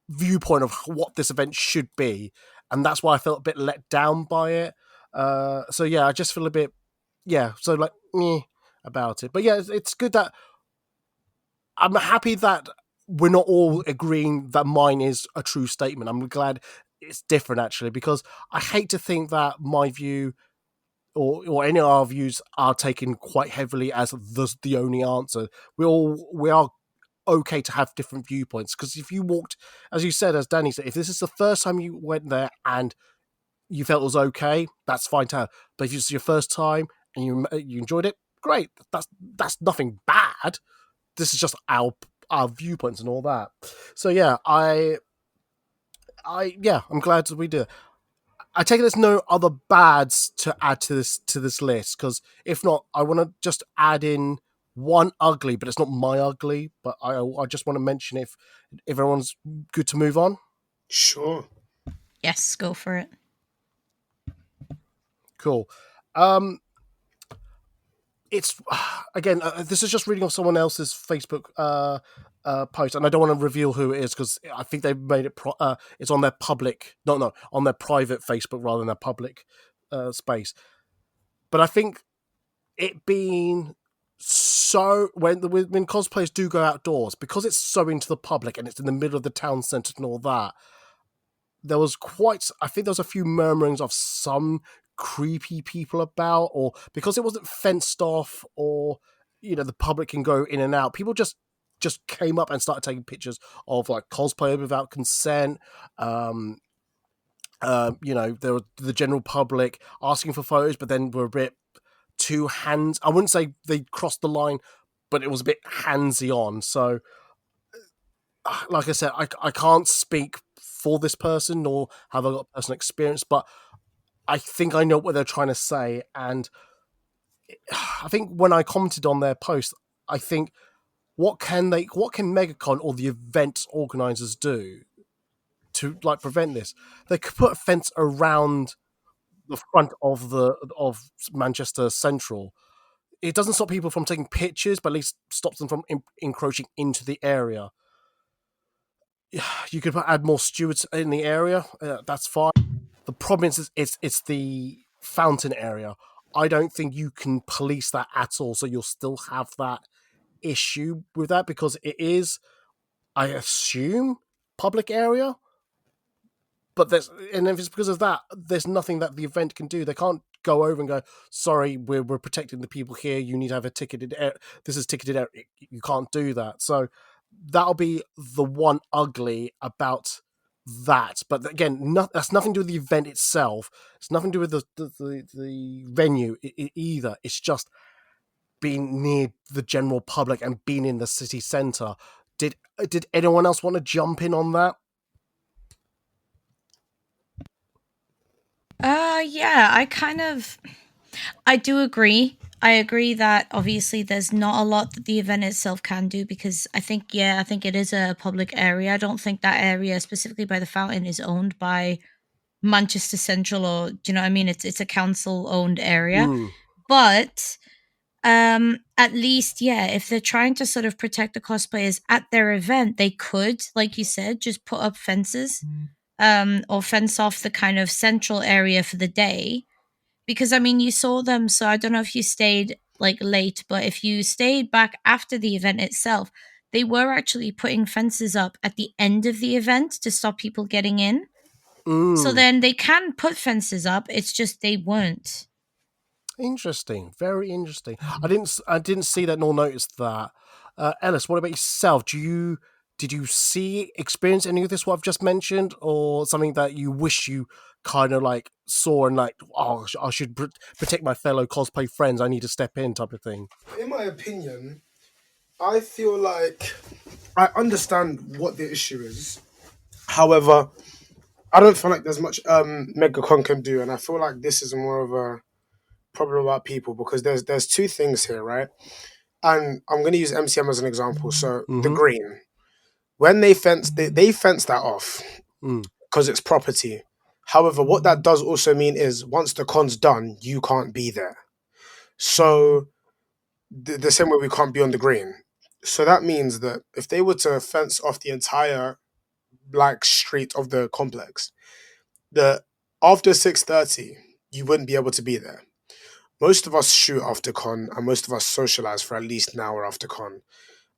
viewpoint of what this event should be, and that's why I felt a bit let down by it. So yeah, I just feel a bit so like meh about it. But yeah, it's good that I'm happy that we're not all agreeing that mine is a true statement. I'm glad it's different actually, because I hate to think that my view or any of our views are taken quite heavily as the only answer. We are okay to have different viewpoints, because if you walked, as you said, as Danny said, if this is the first time you went there and you felt it was okay, that's fine to have. But if it's your first time and you enjoyed it, great. That's nothing bad. This is just our viewpoints and all that. So yeah, I'm glad that we did it. I take it there's no other bads to add to this list, because if not, I want to just add in one ugly, but it's not my ugly. But I just want to mention if everyone's good to move on. Sure. Yes, go for it. Cool. It's again. This is just reading off someone else's Facebook post, and I don't want to reveal who it is because I think they've made it. It's on their public, on their private Facebook rather than their public space. But I think it being so when cosplayers do go outdoors, because it's so into the public and it's in the middle of the town centre and all that. There was I think there was a few murmurings of some creepy people about, or because it wasn't fenced off, or the public can go in and out. People just came up and started taking pictures of like cosplay without consent. There were the general public asking for photos, but then were a bit too hands. I wouldn't say they crossed the line, but it was a bit handsy on. So, like I said, I can't speak for this person nor have I got personal experience, but I think I know what they're trying to say. And I think when I commented on their post, I think what can MegaCon or the event organizers do to like prevent this? They could put a fence around the front of Manchester Central. It doesn't stop people from taking pictures, but at least stops them from encroaching into the area. You could add more stewards in the area. That's fine. The problem is it's the fountain area. I don't think you can police that at all. So you'll still have that issue with that because it is, I assume, public area. But if it's because of that, there's nothing that the event can do. They can't go over and go, sorry, we're protecting the people here. You need to have a ticketed area. This is ticketed area. You can't do that. So that'll be the one ugly about that. But again, that's nothing to do with the event itself. It's nothing to do with the venue either. It's just being near the general public and being in the city centre. Did anyone else want to jump in on that? Yeah, I do agree. I agree that obviously there's not a lot that the event itself can do because I think it is a public area. I don't think that area specifically by the fountain is owned by Manchester Central, or do you know what I mean? It's a council owned area. But at least, if they're trying to sort of protect the cosplayers at their event, they could, like you said, just put up fences, or fence off the kind of central area for the day. Because I mean, you saw them, so I don't know if you stayed like late, but if you stayed back after the event itself, they were actually putting fences up at the end of the event to stop people getting in. So then they can put fences up, it's just they weren't. Interesting, very interesting. I didn't see that nor notice that. Ellis, what about yourself? Did you experience any of this what I've just mentioned, or something that you wish you kind of like saw and like, oh, I should protect my fellow cosplay friends. I need to step in, type of thing. In my opinion, I feel like I understand what the issue is. However, I don't feel like there's much MegaCon can do, and I feel like this is more of a problem about people because there's two things here, right? And I'm going to use MCM as an example. So the green, when they fenced that off because it's property. However, what that does also mean is once the con's done, you can't be there. So the same way we can't be on the green. So that means that if they were to fence off the entire like street of the complex, that after 6:30 you wouldn't be able to be there. Most of us shoot after con and most of us socialize for at least an hour after con.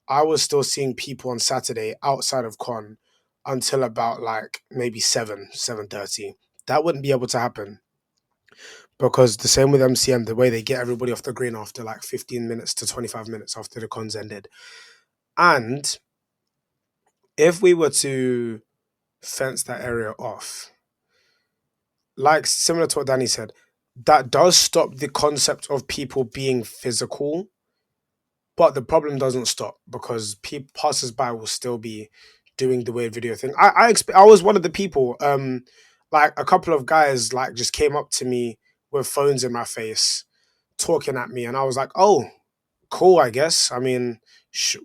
I was still seeing people on Saturday outside of con until about like maybe 7:30. That wouldn't be able to happen because the same with MCM, the way they get everybody off the green after like 15 minutes to 25 minutes after the con's ended. And if we were to fence that area off, like similar to what Danny said, that does stop the concept of people being physical, but the problem doesn't stop because people passers-by will still be doing the weird video thing. I was one of the people, like a couple of guys like just came up to me with phones in my face, talking at me, and I was like, oh, cool, I guess. I mean,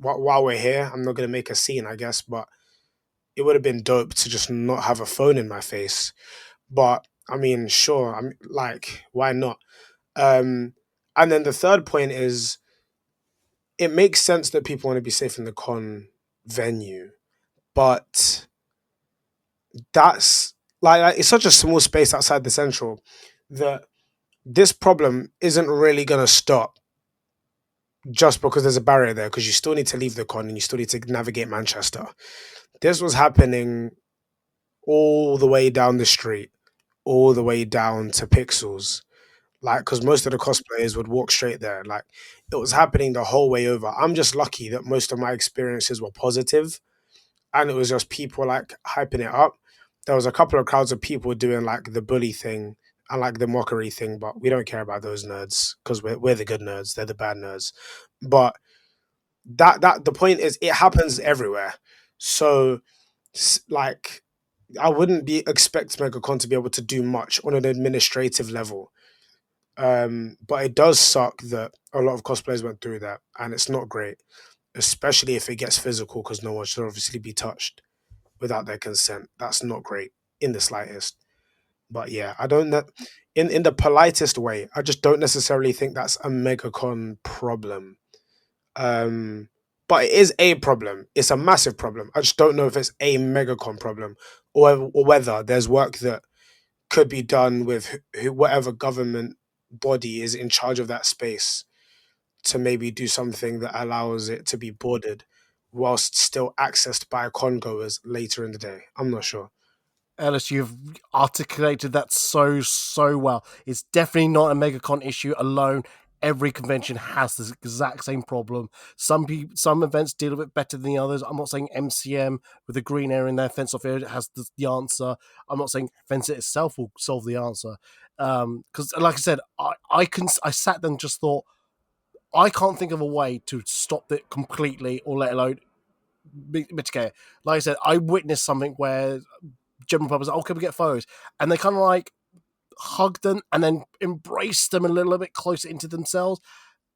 while we're here, I'm not gonna make a scene, I guess, but it would have been dope to just not have a phone in my face. But I mean, sure, I'm like, why not? And then the third point is it makes sense that people want to be safe in the con venue, but that's like it's such a small space outside the central that this problem isn't really going to stop just because there's a barrier there because you still need to leave the con and you still need to navigate Manchester. This was happening all the way down the street, all the way down to Pixels. Like, because most of the cosplayers would walk straight there. Like, it was happening the whole way over. I'm just lucky that most of my experiences were positive, and it was just people like hyping it up. There was a couple of crowds of people doing like the bully thing and like the mockery thing, but we don't care about those nerds because we're the good nerds. They're the bad nerds. But that the point is, it happens everywhere. So, like, I wouldn't be expect MegaCon to be able to do much on an administrative level. But it does suck that a lot of cosplayers went through that, and it's not great, especially if it gets physical, because no one should obviously be touched without their consent. That's not great in the slightest. But yeah, I don't know. In the politest way, I just don't necessarily think that's a MegaCon problem. But it is a problem. It's a massive problem. I just don't know if it's a MegaCon problem or whether there's work that could be done with whatever government body is in charge of that space to maybe do something that allows it to be bordered whilst still accessed by congoers later in the day. I'm not sure. Ellis, you've articulated that so well. It's definitely not a MegaCon issue alone. Every convention has this exact same problem. Some events deal with it better than the others. I'm not saying MCM with the green area in their fence off area has the answer. I'm not saying fence it itself will solve the answer. Because, like I said, I sat there and just thought, I can't think of a way to stop it completely, or let alone mitigate it. Like I said, I witnessed something where general public was like, oh, can we get photos? And they kind of like hugged them and then embraced them a little bit closer into themselves.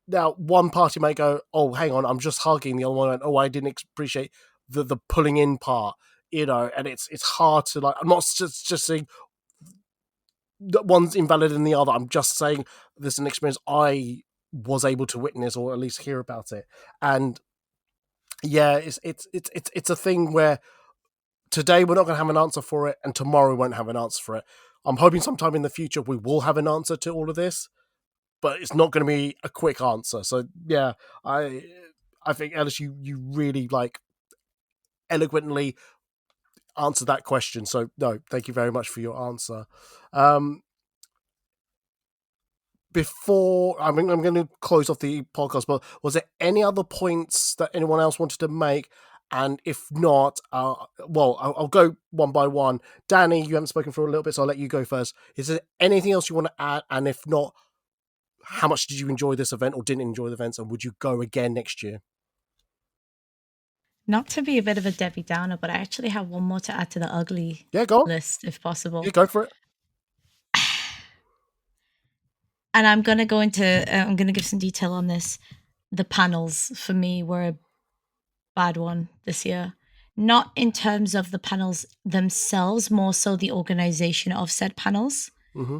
Now, one party may go, oh, hang on, I'm just hugging. The other one went, oh, I didn't appreciate the pulling in part, and it's hard to, like, I'm not just saying that one's invalid in the other. I'm just saying this is an experience I was able to witness or at least hear about it. And yeah, it's a thing where today we're not going to have an answer for it, and tomorrow we won't have an answer for it. I'm hoping sometime in the future we will have an answer to all of this, but it's not going to be a quick answer. So yeah, I think Ellis, you really like eloquently answered that question. So no, thank you very much for your answer. Before I'm going to close off the podcast, but was there any other points that anyone else wanted to make? And if not, I'll go one by one. Danny, you haven't spoken for a little bit, so I'll let you go first. Is there anything else you want to add? And if not, how much did you enjoy this event or didn't enjoy the events? And would you go again next year? Not to be a bit of a Debbie Downer, but I actually have one more to add to the ugly Go on. list, if possible. Yeah, go for it. And I'm going to go into, I'm going to give some detail on this. The panels for me were a bad one this year. Not in terms of the panels themselves, more so the organization of said panels. Mm-hmm.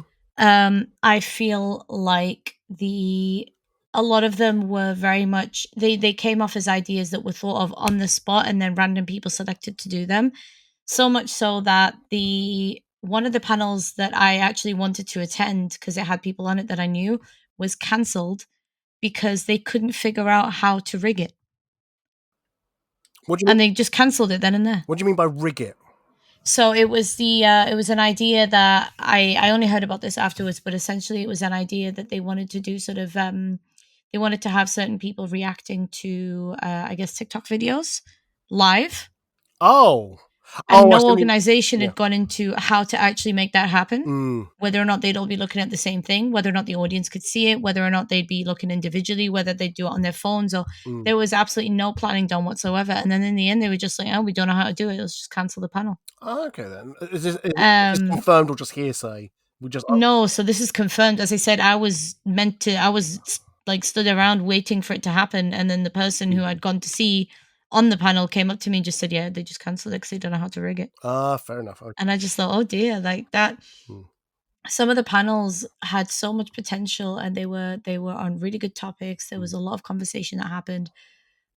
I feel like a lot of them were very much they came off as ideas that were thought of on the spot and then random people selected to do them. So much so that one of the panels that I actually wanted to attend because it had people on it that I knew was cancelled because they couldn't figure out how to rig it. What do you mean? And they just cancelled it then and there. What do you mean by rig it? So it was it was an idea that I only heard about this afterwards, but essentially it was an idea that they wanted to do sort of they wanted to have certain people reacting to I guess TikTok videos live. Oh. And no organization had gone into how to actually make that happen. Mm. Whether or not they'd all be looking at the same thing, whether or not the audience could see it, whether or not they'd be looking individually, whether they'd do it on their phones, or there was absolutely no planning done whatsoever. And then in the end, they were just like, oh, we don't know how to do it. Let's just cancel the panel. Oh, okay, then. Is this confirmed or just hearsay? No, so this is confirmed. As I said, I was like stood around waiting for it to happen. And then the person who I'd gone to see on the panel came up to me and just said, yeah, they just cancelled it because they don't know how to rig it. Fair enough. Okay. And I just thought, oh dear, like that. Some of the panels had so much potential and they were on really good topics. There was a lot of conversation that happened.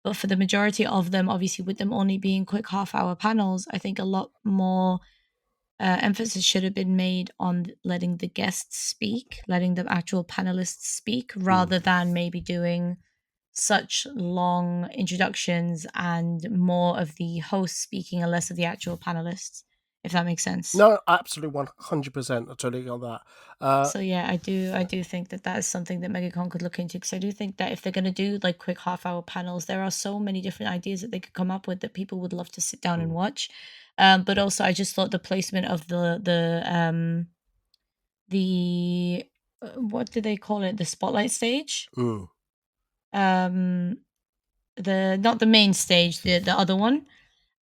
But for the majority of them, obviously with them only being quick half-hour panels, I think a lot more emphasis should have been made on letting the guests speak, letting the actual panelists speak, rather than maybe doing such long introductions and more of the host speaking and less of the actual panelists, if that makes sense. No, absolutely 100%. I totally got that. So yeah, I do think that is something that MegaCon could look into, because I do think that if they're going to do like quick half-hour panels, there are so many different ideas that they could come up with that people would love to sit down and watch. But also, I just thought the placement of the what do they call it? The spotlight stage. Not the main stage, the other one.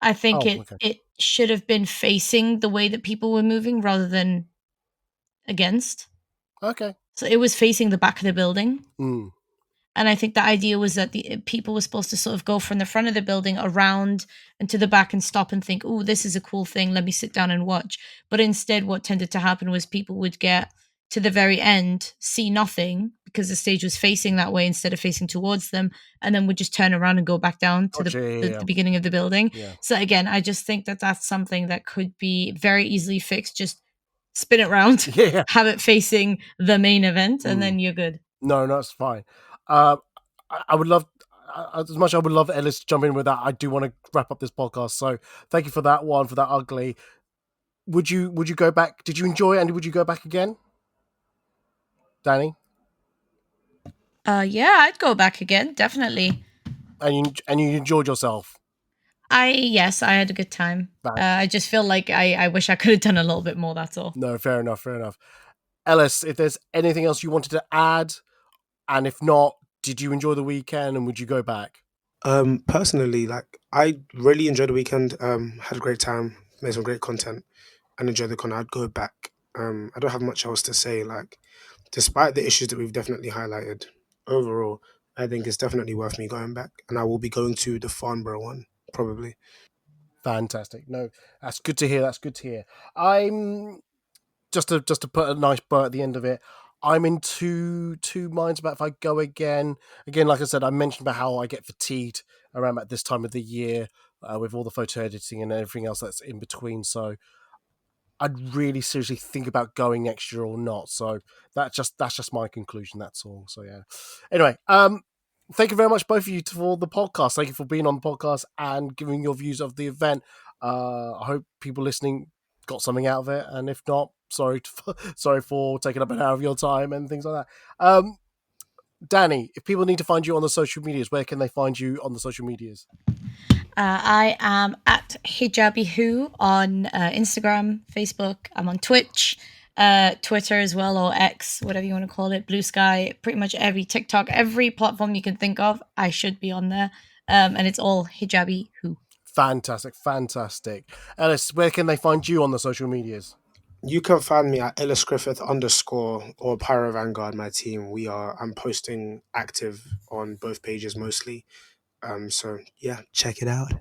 I think it should have been facing the way that people were moving rather than against. Okay. So it was facing the back of the building. And I think the idea was that the people were supposed to sort of go from the front of the building around and to the back and stop and think, oh, this is a cool thing. Let me sit down and watch. But instead, what tended to happen was people would get to the very end, see nothing because the stage was facing that way instead of facing towards them, and then would just turn around and go back down to the beginning of the building. Yeah. So again, I just think that that's something that could be very easily fixed. Just spin it around, have it facing the main event, and then you're good. No, that's fine. I would love, as much as I would love Ellis to jump in with that, I do want to wrap up this podcast. So thank you for that one, for that ugly. Would you go back? Did you enjoy it, and would you go back again, Danny? Yeah, I'd go back again, definitely. And you enjoyed yourself? Yes, I had a good time. I just feel like I wish I could have done a little bit more, that's all. No, fair enough. Ellis, if there's anything else you wanted to add, and if not, did you enjoy the weekend and would you go back? Personally, like I really enjoyed the weekend. Had a great time, made some great content, and enjoyed the con. I'd go back. I don't have much else to say. Like, despite the issues that we've definitely highlighted, overall, I think it's definitely worth me going back, and I will be going to the Farnborough one probably. Fantastic. No, that's good to hear. I'm just to put a nice bow at the end of it. I'm in two minds about if I go again. Again, like I said, I mentioned about how I get fatigued around at this time of the year with all the photo editing and everything else that's in between. So I'd really seriously think about going next year or not. So that's just my conclusion. That's all. So yeah. Anyway, thank you very much, both of you, for the podcast. Thank you for being on the podcast and giving your views of the event. I hope people listening got something out of it, and if not, sorry for taking up an hour of your time and things like that. Danny, if people need to find you on the social medias, where can they find you on the social medias? I am at hijabihu on Instagram, Facebook. I'm on Twitch, Twitter as well, or X, whatever you want to call it, Blue Sky, pretty much every TikTok, every platform you can think of, I should be on there. And it's all hijabihu. Fantastic. Ellis, where can they find you on the social medias? You can find me at Ellis Griffith _ or Pyro Vanguard, my team. I'm posting active on both pages mostly. So yeah, check it out.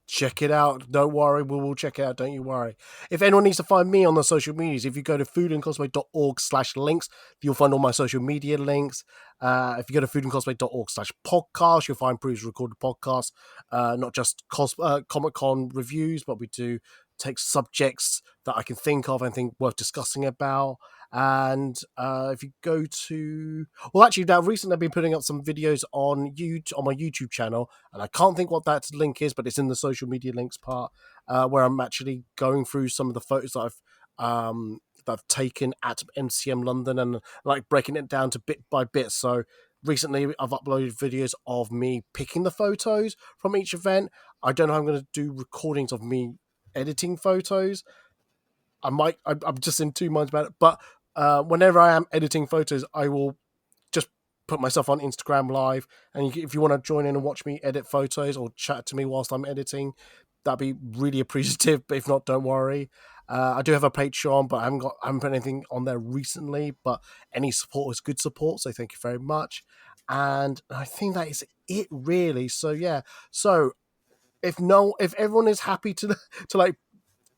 Check it out. Don't worry, we will check it out. Don't you worry. If anyone needs to find me on the social medias, if you go to foodandcosplay.org/links, you'll find all my social media links. If you go to foodandcosplay.org/podcast, you'll find previous recorded podcasts, not just Comic-Con reviews, but we do take subjects that I can think of and think worth discussing about. And if you go to, well, actually, now recently I've been putting up some videos on my YouTube channel, and I can't think what that link is, but it's in the social media links part, where I'm actually going through some of the photos that I've taken at MCM London and like breaking it down to bit by bit. So recently I've uploaded videos of me picking the photos from each event. I don't know how I'm going to do recordings of me editing photos. I'm just in two minds about it, but whenever I am editing photos, I will just put myself on Instagram Live, and if you want to join in and watch me edit photos or chat to me whilst I'm editing, that'd be really appreciative. But if not, don't worry. I do have a Patreon, but I haven't put anything on there recently. But any support is good support, so thank you very much. And I think that is it, really. So yeah. So if everyone is happy to like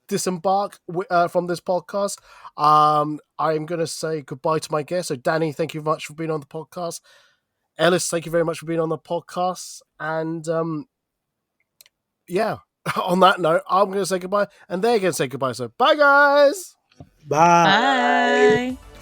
disembark from this podcast, I'm going to say goodbye to my guest. So Danny, thank you very much for being on the podcast. Ellis, thank you very much for being on the podcast. And yeah, on that note, I'm going to say goodbye, and they're going to say goodbye. So bye, guys. Bye. Bye.